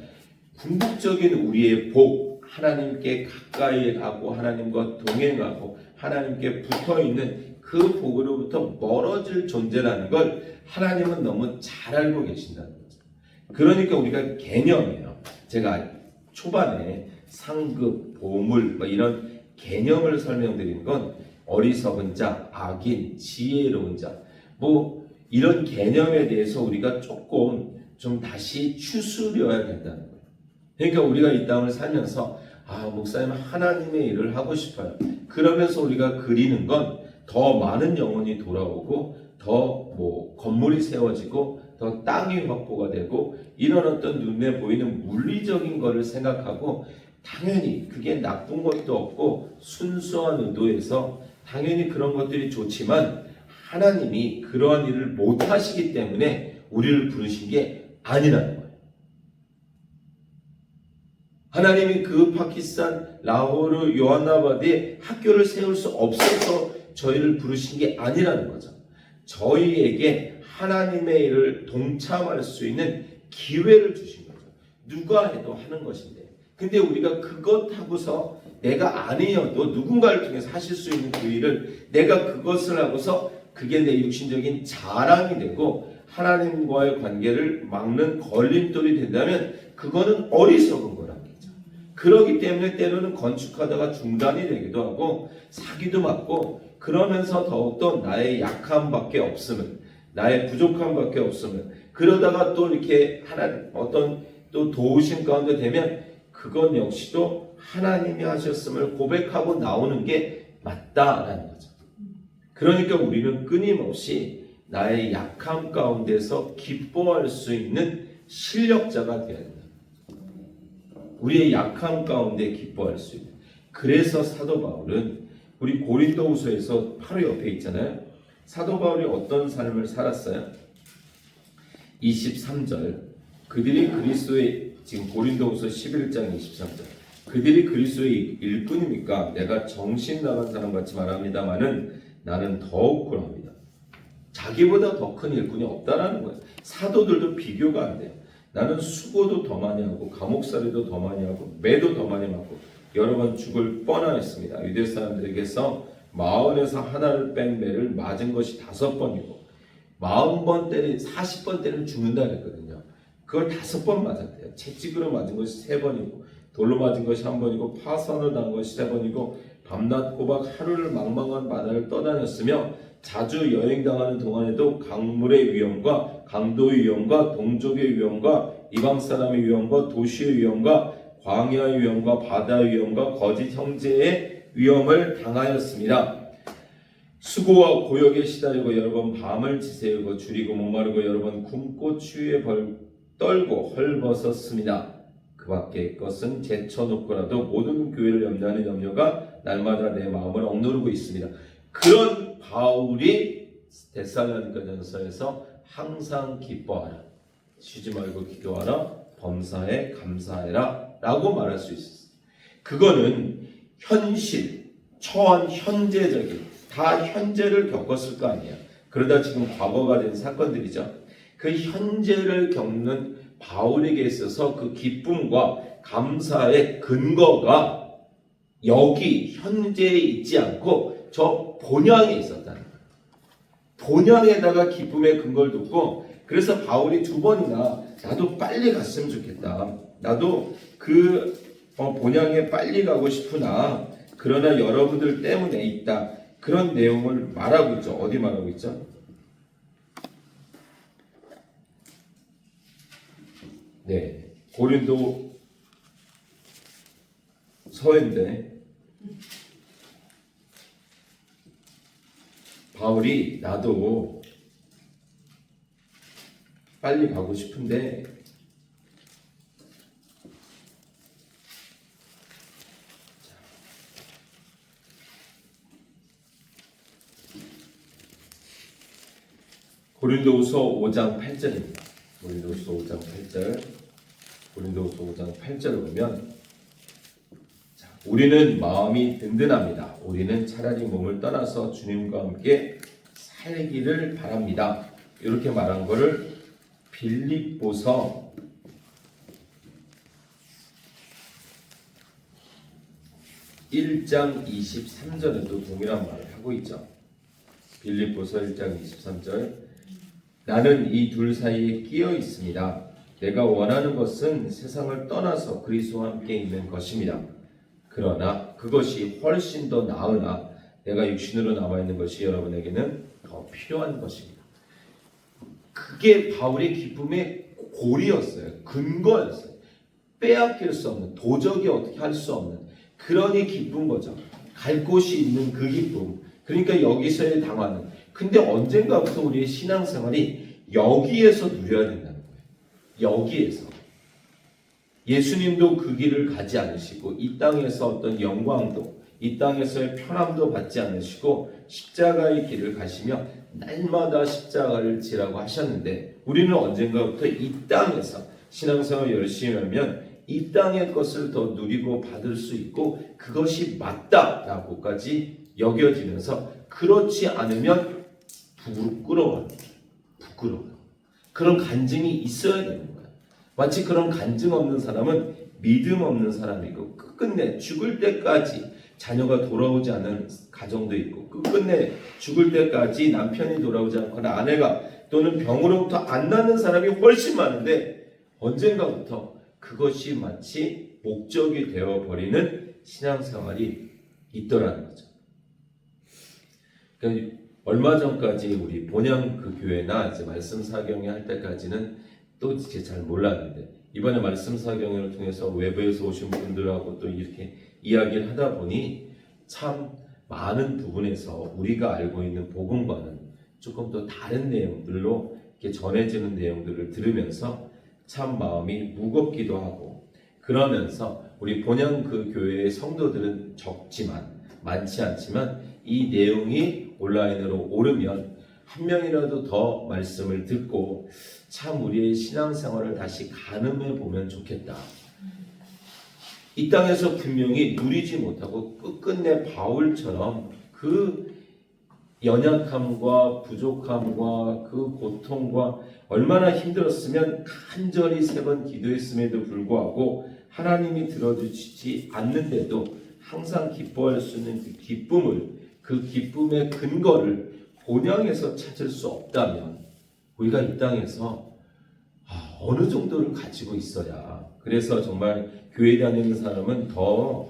궁극적인 우리의 복, 하나님께 가까이 가고 하나님과 동행하고 하나님께 붙어있는 그 복으로부터 멀어질 존재라는 걸 하나님은 너무 잘 알고 계신다는 거죠. 그러니까 우리가 개념이에요. 제가 초반에 상급, 보물 뭐 이런 개념을 설명드리는 건 어리석은 자, 악인, 지혜로운 자 뭐 이런 개념에 대해서 우리가 조금 좀 다시 추스려야 된다는 거예요. 그러니까 우리가 이 땅을 살면서 목사님 하나님의 일을 하고 싶어요. 그러면서 우리가 그리는 건 더 많은 영혼이 돌아오고 더 뭐 건물이 세워지고 더 땅이 확보가 되고 이런 어떤 눈에 보이는 물리적인 것을 생각하고 당연히 그게 나쁜 것도 없고 순수한 의도에서 당연히 그런 것들이 좋지만 하나님이 그러한 일을 못하시기 때문에 우리를 부르신 게 아니라는 거예요. 하나님이 그 파키스탄, 라호르, 요한나바드에 학교를 세울 수 없어서 저희를 부르신 게 아니라는 거죠. 저희에게 하나님의 일을 동참할 수 있는 기회를 주신 거죠. 누가 해도 하는 것인데. 근데 우리가 그것 하고서 내가 아니어도 누군가를 통해서 하실 수 있는 그 일을 내가 그것을 하고서 그게 내 육신적인 자랑이 되고 하나님과의 관계를 막는 걸림돌이 된다면 그거는 어리석은 거란 거죠. 그렇기 때문에 때로는 건축하다가 중단이 되기도 하고 사기도 맞고 그러면서 더욱더 나의 약함밖에 없으면 나의 부족함밖에 없으면 그러다가 또 이렇게 하나님 어떤 또 도우심 가운데 되면 그건 역시도 하나님이 하셨음을 고백하고 나오는 게 맞다라는 거죠. 그러니까 우리는 끊임없이 나의 약함 가운데서 기뻐할 수 있는 실력자가 되어야 된다. 우리의 약함 가운데 기뻐할 수 있는. 그래서 사도 바울은 우리 고린도후서에서 바로 옆에 있잖아요. 사도 바울이 어떤 삶을 살았어요? 23절 그들이 그리스도의 지금 고린도후서 11장 23절 그들이 그리스도의 일꾼입니까? 내가 정신 나간 사람같이 말합니다마는 나는 더욱 그럽니다. 자기보다 더 큰 일꾼이 없다라는 거예요. 사도들도 비교가 안 돼요. 나는 수고도 더 많이 하고 감옥살이도 더 많이 하고 매도 더 많이 맞고 여러 번 죽을 뻔하였습니다. 유대 사람들에게서 40에서 하나를 뺀 매를 맞은 것이 5번이고 40번 때린 40번 때리면 죽는다 그랬거든요. 그걸 5번 맞았대요. 채찍으로 맞은 것이 3번이고 돌로 맞은 것이 1번이고 파선을 당한 것이 3번이고 밤낮 꼬박 하루를 망망한 바다를 떠다녔으며 자주 여행당하는 동안에도 강물의 위험과 강도의 위험과 동족의 위험과 이방 사람의 위험과 도시의 위험과 광야의 위험과 바다의 위험과 거짓 형제의 위험을 당하였습니다. 수고와 고역에 시달리고 여러 번 밤을 지새우고 줄이고 목마르고 여러 번 굶고 추위에 떨고 헐벗었습니다. 그 밖의 것은 제쳐놓고라도 모든 교회를 염려하는 염려가 날마다 내 마음을 억누르고 있습니다. 그런 바울이 데살로니가전서에서 항상 기뻐하라, 쉬지 말고 기도하라, 범사에 감사해라 라고 말할 수 있었어요. 그거는 현실, 처한 현재적인 다 현재를 겪었을 거 아니에요. 그러다 지금 과거가 된 사건들이죠. 그 현재를 겪는 바울에게 있어서 그 기쁨과 감사의 근거가 여기 현재에 있지 않고 저 본향에 있었다는 거예요. 본향에다가 기쁨의 근거를 뒀고 그래서 바울이 2번이나 나도 빨리 갔으면 좋겠다. 나도 그 본향에 빨리 가고 싶으나 그러나 여러분들 때문에 있다. 그런 내용을 말하고 있죠. 어디 말하고 있죠? 네, 고린도 서인데 바울이 나도 빨리 가고 싶은데 고린도후서 5장 8절입니다. 고린도후서 5장 8절 고린도후서 5장 8절을 보면 우리는 마음이 든든합니다. 우리는 차라리 몸을 떠나서 주님과 함께 살기를 바랍니다. 이렇게 말한 거를 빌립보서 1장 23절에도 동일한 말을 하고 있죠. 빌립보서 1장 23절 나는 이 둘 사이에 끼어 있습니다. 내가 원하는 것은 세상을 떠나서 그리스도와 함께 있는 것입니다. 그러나 그것이 훨씬 더 나으나 내가 육신으로 남아있는 것이 여러분에게는 더 필요한 것입니다. 그게 바울의 기쁨의 골이었어요. 근거였어요. 빼앗길 수 없는, 도저히 어떻게 할 수 없는 그러니 기쁜 거죠. 갈 곳이 있는 그 기쁨. 그러니까 여기서의 당화는 근데 언젠가부터 우리의 신앙생활이 여기에서 누려야 된다는 거예요. 여기에서. 예수님도 그 길을 가지 않으시고 이 땅에서 어떤 영광도 이 땅에서의 편함도 받지 않으시고 십자가의 길을 가시며 날마다 십자가를 지라고 하셨는데 우리는 언젠가부터 이 땅에서 신앙생활 열심히 하면 이 땅의 것을 더 누리고 받을 수 있고 그것이 맞다라고까지 여겨지면서 그렇지 않으면 부끄러워요. 그런 간증이 있어야 되는 거예요. 마치 그런 간증 없는 사람은 믿음 없는 사람이 있고 끝끝내 죽을 때까지 자녀가 돌아오지 않는 가정도 있고 끝끝내 죽을 때까지 남편이 돌아오지 않거나 아내가 또는 병으로부터 안 낫는 사람이 훨씬 많은데 언젠가부터 그것이 마치 목적이 되어버리는 신앙생활이 있더라는 거죠. 그러니까 얼마 전까지 우리 본향 그 교회나 이제 말씀 사경회 할 때까지는 또 이제 잘 몰랐는데 이번에 말씀 사경회를 통해서 외부에서 오신 분들하고 또 이렇게 이야기를 하다 보니 참 많은 부분에서 우리가 알고 있는 복음과는 조금 더 다른 내용들로 이렇게 전해지는 내용들을 들으면서 참 마음이 무겁기도 하고 그러면서 우리 본향 그 교회의 성도들은 적지만 많지 않지만 이 내용이 온라인으로 오르면 한 명이라도 더 말씀을 듣고 참 우리의 신앙생활을 다시 가늠해 보면 좋겠다. 이 땅에서 분명히 누리지 못하고 끝끝내 바울처럼 그 연약함과 부족함과 그 고통과 얼마나 힘들었으면 간절히 3번 기도했음에도 불구하고 하나님이 들어주시지 않는데도 항상 기뻐할 수 있는 그 기쁨을 그 기쁨의 근거를 본향에서 찾을 수 없다면 우리가 이 땅에서 어느 정도를 가지고 있어야 그래서 정말 교회 다니는 사람은 더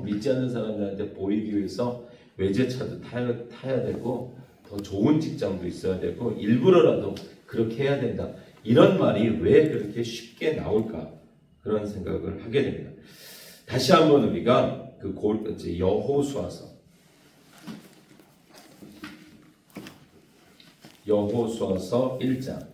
믿지 않는 사람들한테 보이기 위해서 외제차도 타야 되고 더 좋은 직장도 있어야 되고 일부러라도 그렇게 해야 된다. 이런 말이 왜 그렇게 쉽게 나올까? 그런 생각을 하게 됩니다. 다시 한번 우리가 그 여호수아서 1장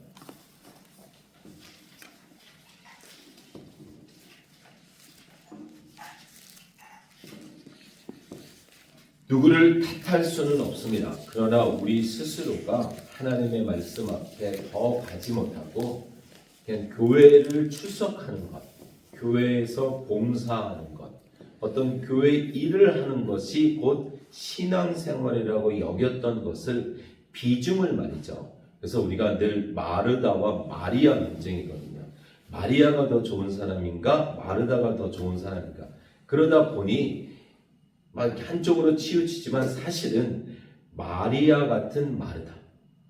누구를 탓할 수는 없습니다. 그러나 우리 스스로가 하나님의 말씀 앞에 더 가지 못하고 그냥 교회를 출석하는 것, 교회에서 봉사하는 것, 어떤 교회 일을 하는 것이 곧 신앙생활이라고 여겼던 것을 비중을 말이죠. 그래서 우리가 늘 마르다와 마리아 논쟁이거든요. 마리아가 더 좋은 사람인가, 마르다가 더 좋은 사람인가. 그러다 보니 막 한쪽으로 치우치지만 사실은 마리아 같은 마르다,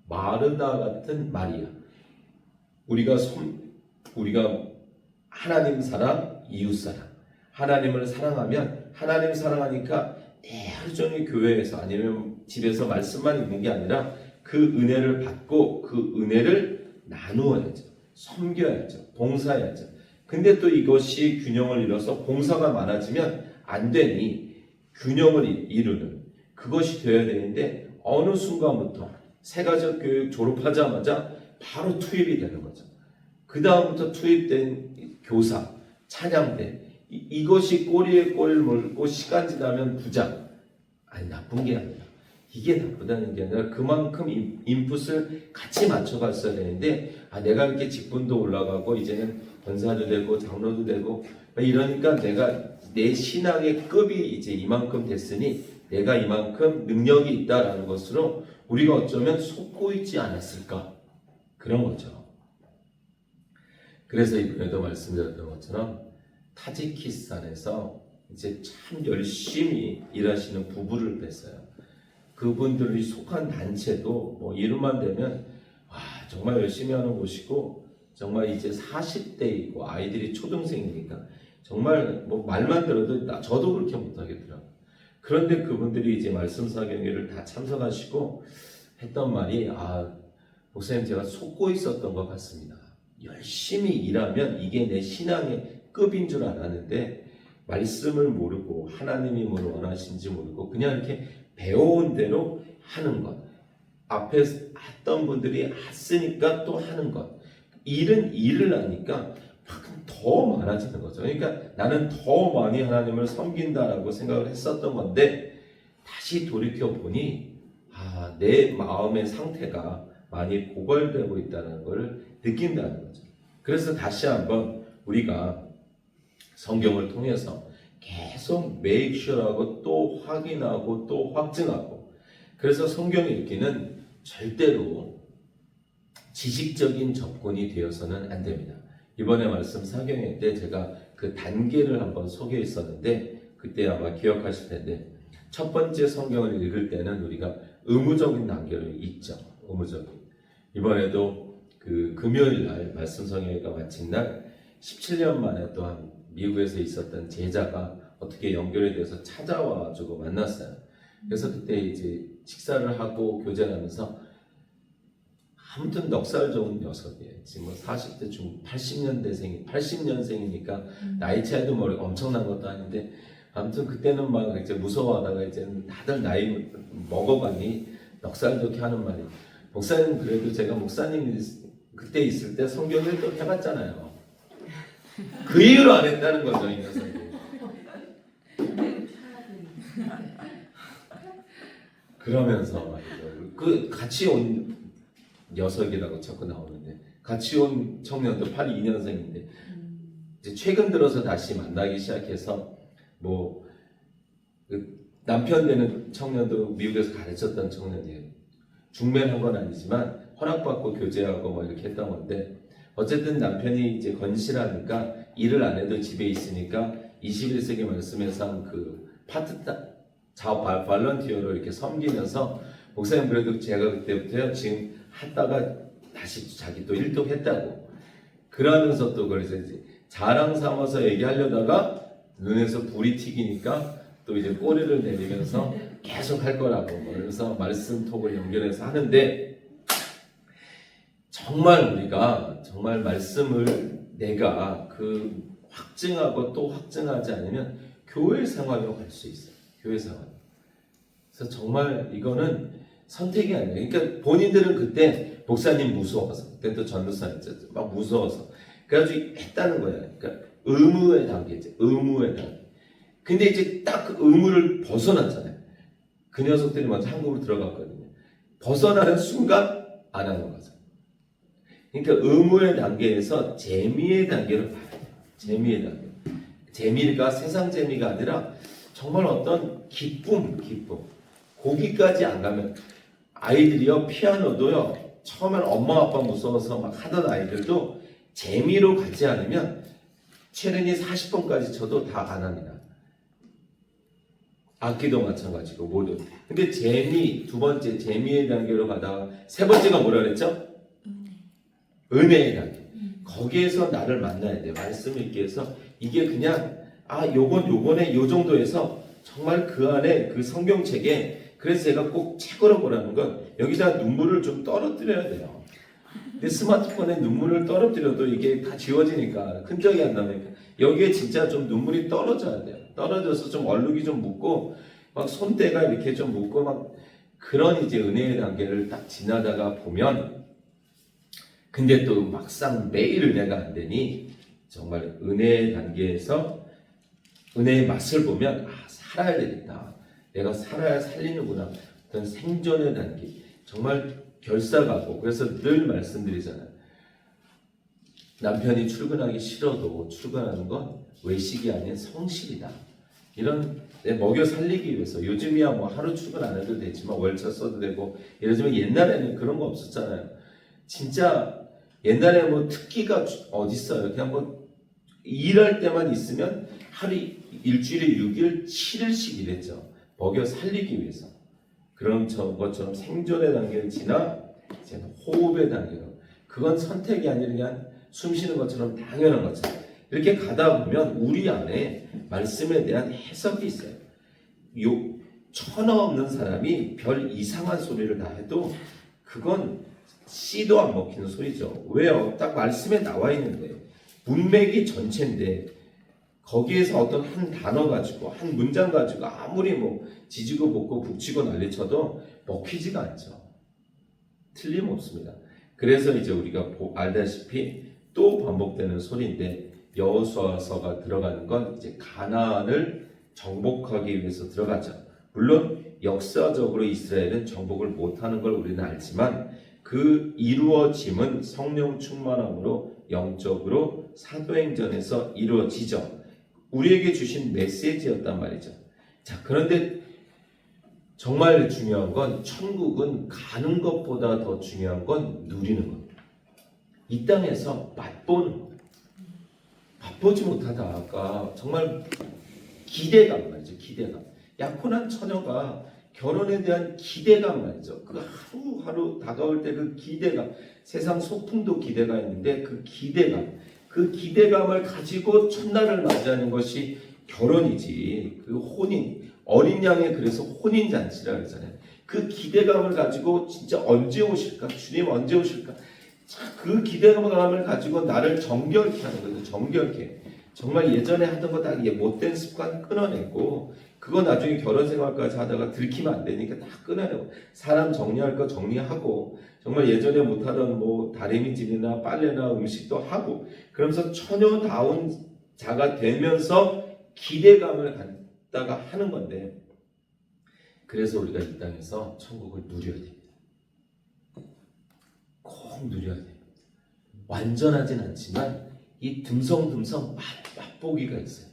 마르다 같은 마리아. 우리가 하나님 사랑, 이웃 사랑. 하나님을 사랑하면 하나님 사랑하니까 하루 종일 교회에서 아니면 집에서 말씀만 읽는 게 아니라 그 은혜를 받고 그 은혜를 나누어야죠. 섬겨야죠. 봉사해야죠. 근데 또 이것이 균형을 이뤄서 봉사가 많아지면 안 되니 균형을 이루는 그것이 되어야 되는데 어느 순간부터 새가족 교육 졸업하자마자 바로 투입이 되는 거죠. 그 다음부터 투입된 교사, 찬양대 이것이 꼬리에 꼬리를 물고 시간 지나면 부장. 아니 나쁜 게 아니라 이게 나쁘다는 게 아니라 그만큼 인풋을 같이 맞춰갔어야 되는데 내가 이렇게 직분도 올라가고 이제는 권사도 되고 장로도 되고 이러니까 내가 내 신앙의 급이 이제 이만큼 됐으니 내가 이만큼 능력이 있다라는 것으로 우리가 어쩌면 속고 있지 않았을까 그런 거죠. 그래서 이번에도 말씀드렸던 것처럼 타지키스탄에서 이제 참 열심히 일하시는 부부를 뵀어요. 그분들이 속한 단체도 뭐 이름만 되면 정말 열심히 하는 곳이고 정말 이제 40대이고 아이들이 초등생이니까 정말 뭐 말만 들어도 저도 그렇게 못하겠더라고요. 그런데 그분들이 이제 말씀 사경회를 다 참석하시고 했던 말이 목사님 제가 속고 있었던 것 같습니다. 열심히 일하면 이게 내 신앙의 급인 줄 알았는데 말씀을 모르고 하나님이 뭘 원하시는지 모르고 그냥 이렇게 배워온 대로 하는 것. 앞에 했던 분들이 했으니까 또 하는 것. 일을 하니까 더 많아지는 거죠. 그러니까 나는 더 많이 하나님을 섬긴다라고 생각을 했었던 건데 다시 돌이켜보니 내 마음의 상태가 많이 고갈되고 있다는 걸 느낀다는 거죠. 그래서 다시 한번 우리가 성경을 통해서 계속 make sure하고 또 확인하고 또 확증하고 그래서 성경 읽기는 절대로 지식적인 접근이 되어서는 안 됩니다. 이번에 말씀 사경회 때 제가 그 단계를 한번 소개했었는데 그때 아마 기억하실 텐데 첫 번째 성경을 읽을 때는 우리가 의무적인 단계를 읽죠. 의무적인. 이번에도 그 금요일 날 말씀 성경회가 마친 날 17년 만에 또한 미국에서 있었던 제자가 어떻게 연결이 돼서 찾아와주고 만났어요. 그래서 그때 이제 식사를 하고 교제를 하면서 아무튼 넉살 좋은 녀석이에요. 지금 40대 중 80년생이니까 나이 차이도 모르고 엄청난 것도 아닌데 아무튼 그때는 막 이제 무서워하다가 이제 다들 나이 먹어가니 넉살 좋게 하는 말이 목사님 그래도 제가 목사님이 그때 있을 때 성경을 또 해봤잖아요. 그 이유로 안 했다는 거죠, 이 녀석이. 그러면서 말이죠. 그 같이 온 녀석이라고 자꾸 나오는데 같이 온 청년도 82년생인데 이제 최근 들어서 다시 만나기 시작해서 그 남편 되는 청년도 미국에서 가르쳤던 청년이에요. 중매한 건 아니지만 허락받고 교제하고 뭐 이렇게 했던 건데 어쨌든 남편이 이제 건실하니까 일을 안 해도 집에 있으니까 21세기 말씀에서 한 그 발런티어로 이렇게 섬기면서 목사님 그래도 제가 그때부터요 지금 하다가 다시 자기 또 일독했다고 그러면서 또 그래서 이제 자랑 삼아서 얘기하려다가 눈에서 불이 튀기니까 또 이제 꼬리를 내리면서 계속 할 거라고 그래서 말씀 톡을 연결해서 하는데 정말 우리가 정말 말씀을 내가 그 확증하고 또 확증하지 않으면 교회 생활로 갈 수 있어요. 교회 생활. 그래서 정말 이거는 선택이 아니에요. 그러니까 본인들은 그때 목사님 무서워서 그때 또 전도사였죠. 막 무서워서 그래가지고 했다는 거예요. 그러니까 의무의 단계죠. 의무의 단계. 근데 이제 딱 그 의무를 벗어났잖아요. 그 녀석들이 먼저 한국으로 들어갔거든요. 벗어나는 순간 안 하는 거죠. 그러니까 의무의 단계에서 재미의 단계로 가야 돼요. 재미의 단계. 재미가 세상 재미가 아니라 정말 어떤 기쁨. 거기까지 안 가면 아이들이요 피아노도요 처음엔 엄마 아빠 무서워서 막 하던 아이들도 재미로 가지 않으면 체른이 40번까지 쳐도 다 안 합니다. 악기도 마찬가지고 모두. 근데 재미 두 번째 재미의 단계로 가다가 세 번째가 뭐라 그랬죠? 은혜의 단계. 거기에서 나를 만나야 돼. 말씀 읽기 위해서 이게 그냥 요번에 요 정도에서 정말 그 안에 그 성경책에 그래서 제가 꼭 책으로 보라는 건 여기다 눈물을 좀 떨어뜨려야 돼요. 근데 스마트폰에 눈물을 떨어뜨려도 이게 다 지워지니까 흔적이 안 나니까 여기에 진짜 좀 눈물이 떨어져야 돼요. 떨어져서 좀 얼룩이 좀 묻고 막 손때가 이렇게 좀 묻고 막 그런 이제 은혜의 단계를 딱 지나다가 보면 근데 또 막상 매일 은혜가 안 되니 정말 은혜의 단계에서 은혜의 맛을 보면 살아야 되겠다. 내가 살아야 살리는구나. 어떤 생존의 단계. 정말 결사가고 그래서 늘 말씀드리잖아요. 남편이 출근하기 싫어도 출근하는 건 외식이 아닌 성실이다. 이런 내 먹여 살리기 위해서 요즘이야 뭐 하루 출근 안 해도 되지만 월차 써도 되고 이러지만 옛날에는 그런 거 없었잖아요. 진짜 옛날에 뭐 특기가 어딨어요. 그냥 뭐 일할 때만 있으면 하루 일주일에 6일 7일씩 일했죠. 먹여 살리기 위해서. 그런 것처럼 생존의 단계를 지나 이제 호흡의 단계로 그건 선택이 아니라 그냥 숨 쉬는 것처럼 당연한 것처럼 이렇게 가다 보면 우리 안에 말씀에 대한 해석이 있어요. 천하 없는 사람이 별 이상한 소리를 다 해도 그건 씨도 안 먹히는 소리죠. 왜요? 딱 말씀에 나와 있는데 문맥이 전체인데 거기에서 어떤 한 단어 가지고 한 문장 가지고 아무리 뭐 지지고 볶고 북치고 난리쳐도 먹히지가 않죠. 틀림없습니다. 그래서 이제 우리가 알다시피 또 반복되는 소리인데 여호수아서가 들어가는 건 이제 가나안을 정복하기 위해서 들어가죠. 물론 역사적으로 이스라엘은 정복을 못하는 걸 우리는 알지만 그 이루어짐은 성령 충만함으로 영적으로 사도행전에서 이루어지죠. 우리에게 주신 메시지였단 말이죠. 자, 그런데 정말 중요한 건 천국은 가는 것보다 더 중요한 건 누리는 겁니다. 이 땅에서 맛보는 겁니다. 맛보지 못하다가 정말 기대감 말이죠. 기대감. 약혼한 처녀가 결혼에 대한 기대감 말이죠. 그 하루하루 다가올 때 그 기대감, 세상 소풍도 기대가 있는데 그 기대감을 가지고 첫날을 맞이하는 것이 결혼이지. 그 혼인, 어린 양의 그래서 혼인 잔치라 그러잖아요. 그 기대감을 가지고 진짜 언제 오실까? 주님 언제 오실까? 그 기대감을 가지고 나를 정결케 하는 거죠. 정결케. 정말 예전에 하던 거 다 못된 습관 끊어내고 그거 나중에 결혼 생활까지 하다가 들키면 안 되니까 다 끊어내고 사람 정리할 거 정리하고 정말 예전에 못하던 뭐 다리미질이나 빨래나 음식도 하고 그러면서 처녀다운 자가 되면서 기대감을 갖다가 하는 건데 그래서 우리가 이 땅에서 천국을 누려야 됩니다. 꼭 누려야 돼요. 완전하진 않지만 이 듬성듬성 맛보기가 있어요.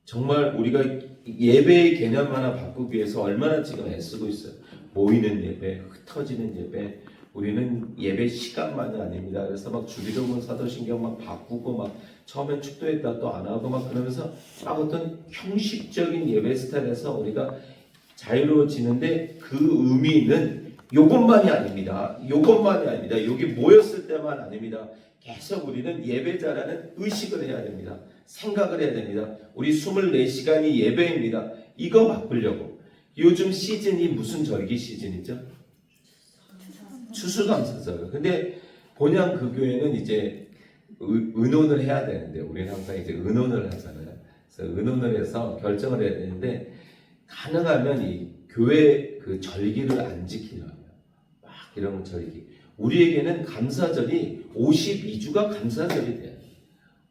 정말 우리가 예배의 개념 하나 바꾸기 위해서 얼마나 지금 애쓰고 있어요. 모이는 예배, 흩어지는 예배, 우리는 예배 시간만이 아닙니다. 그래서 막 주기도문 사도신경 막 바꾸고 막 처음엔 축도했다 또 안 하고 막 그러면서 막 어떤 형식적인 예배 스타일에서 우리가 자유로워지는데 그 의미는 요것만이 아닙니다. 요것만이 아닙니다. 여기 모였을 때만 아닙니다. 계속 우리는 예배자라는 의식을 해야 됩니다. 생각을 해야 됩니다. 우리 24시간이 예배입니다. 이거 바꾸려고. 요즘 시즌이 무슨 절기 시즌이죠? 추수감사절. 근데 본향 그 교회는 이제 의논을 해야 되는데 우리는 항상 이제 의논을 하잖아요. 그래서 의논을 해서 결정을 해야 되는데 가능하면 이 교회 그 절기를 안 지키려면 막 이런 절기. 우리에게는 감사절이 52주가 감사절이 돼요.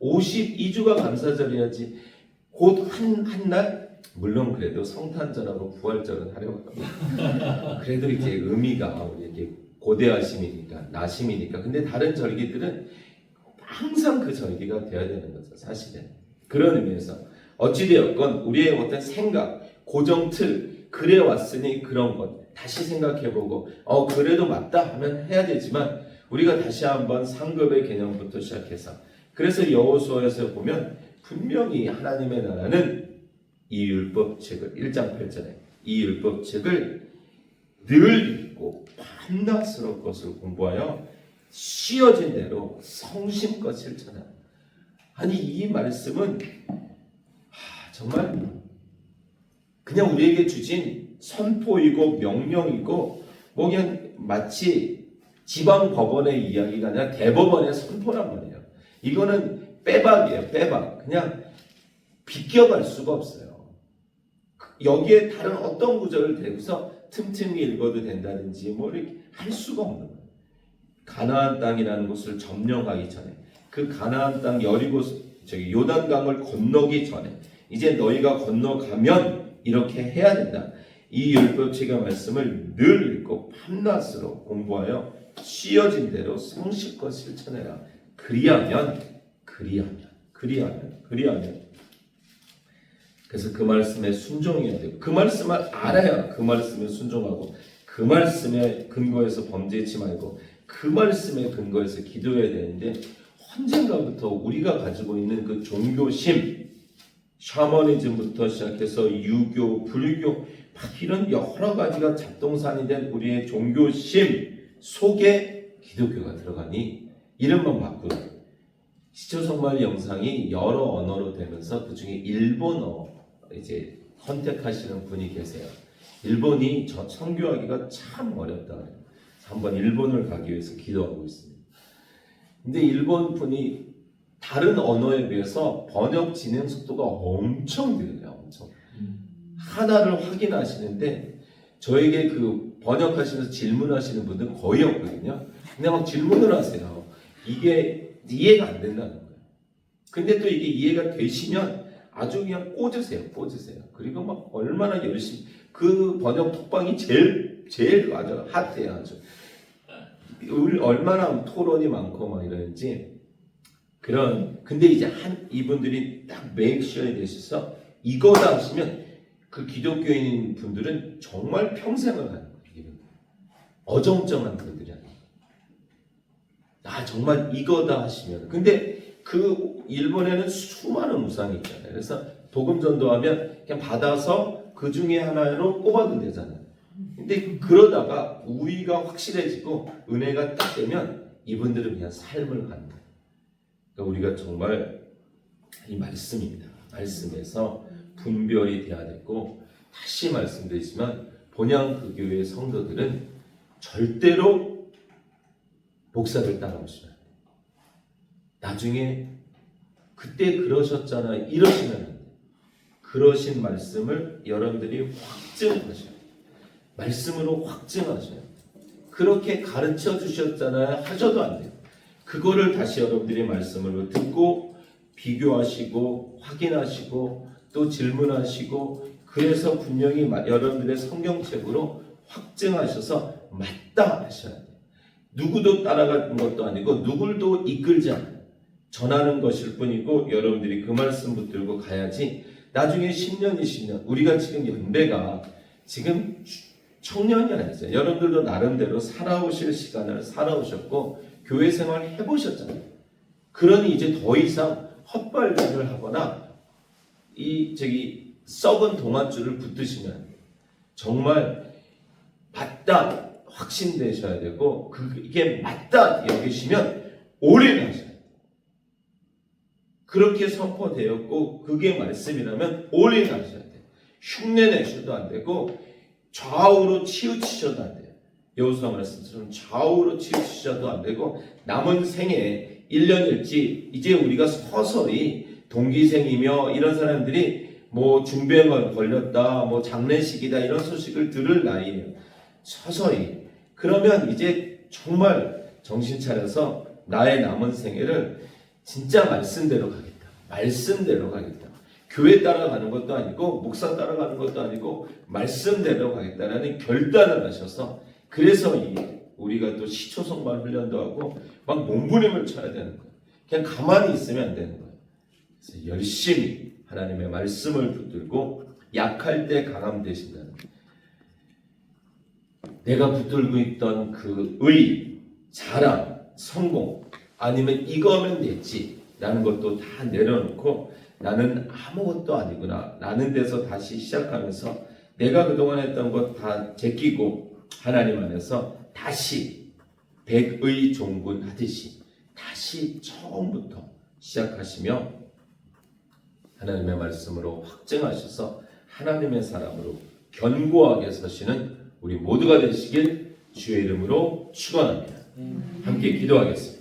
52주가 감사절이야지 곧 한 날 물론 그래도 성탄절하고 부활절은 하려고 합니다. 그래도 이제 의미가 우리에게 고대하심이니까 나심이니까 근데 다른 절기들은 항상 그 절기가 돼야 되는 거죠. 사실은 그런 의미에서 어찌되었건 우리의 어떤 생각 고정 틀 그래 왔으니 그런 것 다시 생각해보고 그래도 맞다 하면 해야 되지만 우리가 다시 한번 상급의 개념부터 시작해서 그래서 여호수아에서 보면 분명히 하나님의 나라는 이 율법책을 1장 8절에 이 율법책을 늘 읽고 밤낮으로 것을 공부하여 씌어진 대로 성심껏 실천하라. 아니 이 말씀은 정말 그냥 우리에게 주신 선포이고 명령이고 뭐 그냥 마치 지방 법원의 이야기가 아니라 대법원의 선포란 말이에요. 이거는 빼박이에요. 빼박. 그냥 비껴갈 수가 없어요. 여기에 다른 어떤 구절을 대고서 틈틈이 읽어도 된다든지 뭐 이렇게 할 수가 없는 거예요. 가나안 땅이라는 곳을 점령하기 전에 그 가나안 땅 여리고 요단강을 건너기 전에 이제 너희가 건너가면 이렇게 해야 된다. 이 율법책의 말씀을 늘 읽고 밤낮으로 공부하여 씌어진 대로 성실껏 실천해라. 그리하면 그래서 그 말씀에 순종해야 돼요. 그 말씀을 알아야 그 말씀에 순종하고 그 말씀에 근거해서 범죄치 말고 그 말씀에 근거해서 기도해야 되는데 언젠가부터 우리가 가지고 있는 그 종교심 샤머니즘부터 시작해서 유교, 불교 막 이런 여러 가지가 잡동산이 된 우리의 종교심 속에 기독교가 들어가니 이름만 바꾸고 시초성말 영상이 여러 언어로 되면서 그 중에 일본어 이제 선택하시는 분이 계세요. 일본이 저 선교하기가 참 어렵다 그래요. 한번 일본을 가기 위해서 기도하고 있습니다. 근데 일본 분이 다른 언어에 비해서 번역 진행 속도가 엄청 느려요. 엄청. 하나를 확인하시는데 저에게 그 번역하시면서 질문하시는 분들 거의 없거든요. 근데 막 질문을 하세요. 이게 이해가 안 된다는 거예요. 근데 또 이게 이해가 되시면 아주 그냥 꽂으세요. 그리고 막 얼마나 열심히 그 번역 톡방이 제일 아주 핫해요. 아주 얼마나 토론이 많고 막 이러는지 근데 이제 이분들이 딱 메이크셔야 되셔서 이거다 하시면 그 기독교인 분들은 정말 평생을 가는 거예요. 어정쩡한 분들이 아니에요. 정말 이거다 하시면 근데 그 일본에는 수많은 우상이 있잖아요. 그래서 복음 전도하면 그냥 받아서 그 중에 하나로 꼽아도 되잖아요. 근데 그러다가 우위가 확실해지고 은혜가 딱 되면 이분들은 그냥 삶을 갖는 거예요. 그러니까 우리가 정말 이 말씀입니다. 말씀에서 분별이 돼야 되고, 다시 말씀드리지만 본향 그 교회의 성도들은 절대로 목사를 따라오시면 안 돼요. 나중에 그때 그러셨잖아 이러시면 안 돼요. 그러신 말씀을 여러분들이 확증하셔야 돼요. 말씀으로 확증하셔야 돼요. 그렇게 가르쳐 주셨잖아요 하셔도 안 돼요. 그거를 다시 여러분들이 말씀으로 듣고 비교하시고 확인하시고 또 질문하시고, 그래서 분명히 여러분들의 성경책으로 확증하셔서 맞다 하셔야 돼요. 누구도 따라가는 것도 아니고 누굴도 이끌지 않아요. 전하는 것일 뿐이고 여러분들이 그 말씀 붙들고 가야지. 나중에 10년, 20년, 우리가 지금 연배가 지금 청년이 아니죠. 여러분들도 나름대로 살아오실 시간을 살아오셨고 교회 생활 해보셨잖아요. 그러니 이제 더 이상 헛발질을 하거나 썩은 동아줄을 붙드시면 정말 맞다 확신되셔야 되고, 이게 맞다 여기시면 올인하셔야 돼요. 그렇게 선포되었고 그게 말씀이라면 올인하셔야 돼요. 흉내내셔도 안 되고 좌우로 치우치셔도 안 돼요. 여호수아 말씀처럼 좌우로 치우치셔도 안 되고, 남은 생에 1년일지 이제 우리가 서서히 동기생이며 이런 사람들이 뭐 중병을 걸렸다, 뭐 장례식이다 이런 소식을 들을 나이에요. 서서히. 그러면 이제 정말 정신 차려서 나의 남은 생애를 진짜 말씀대로 가겠다. 말씀대로 가겠다. 교회 따라가는 것도 아니고 목사 따라가는 것도 아니고 말씀대로 가겠다라는 결단을 하셔서, 그래서 우리가 또 시초성만 훈련도 하고 막 몸부림을 쳐야 되는 거예요. 그냥 가만히 있으면 안 되는 거예요. 그래서 열심히 하나님의 말씀을 붙들고 약할 때 강함 되신다는 거예요. 내가 붙들고 있던 그 자랑, 성공, 아니면 이거면 됐지 라는 것도 다 내려놓고 나는 아무것도 아니구나 라는 데서 다시 시작하면서 내가 그동안 했던 것 다 제끼고 하나님 안에서 다시 백의 종군 하듯이 다시 처음부터 시작하시며 하나님의 말씀으로 확증하셔서 하나님의 사람으로 견고하게 서시는 우리 모두가 되시길 주의 이름으로 축원합니다. 함께 기도하겠습니다.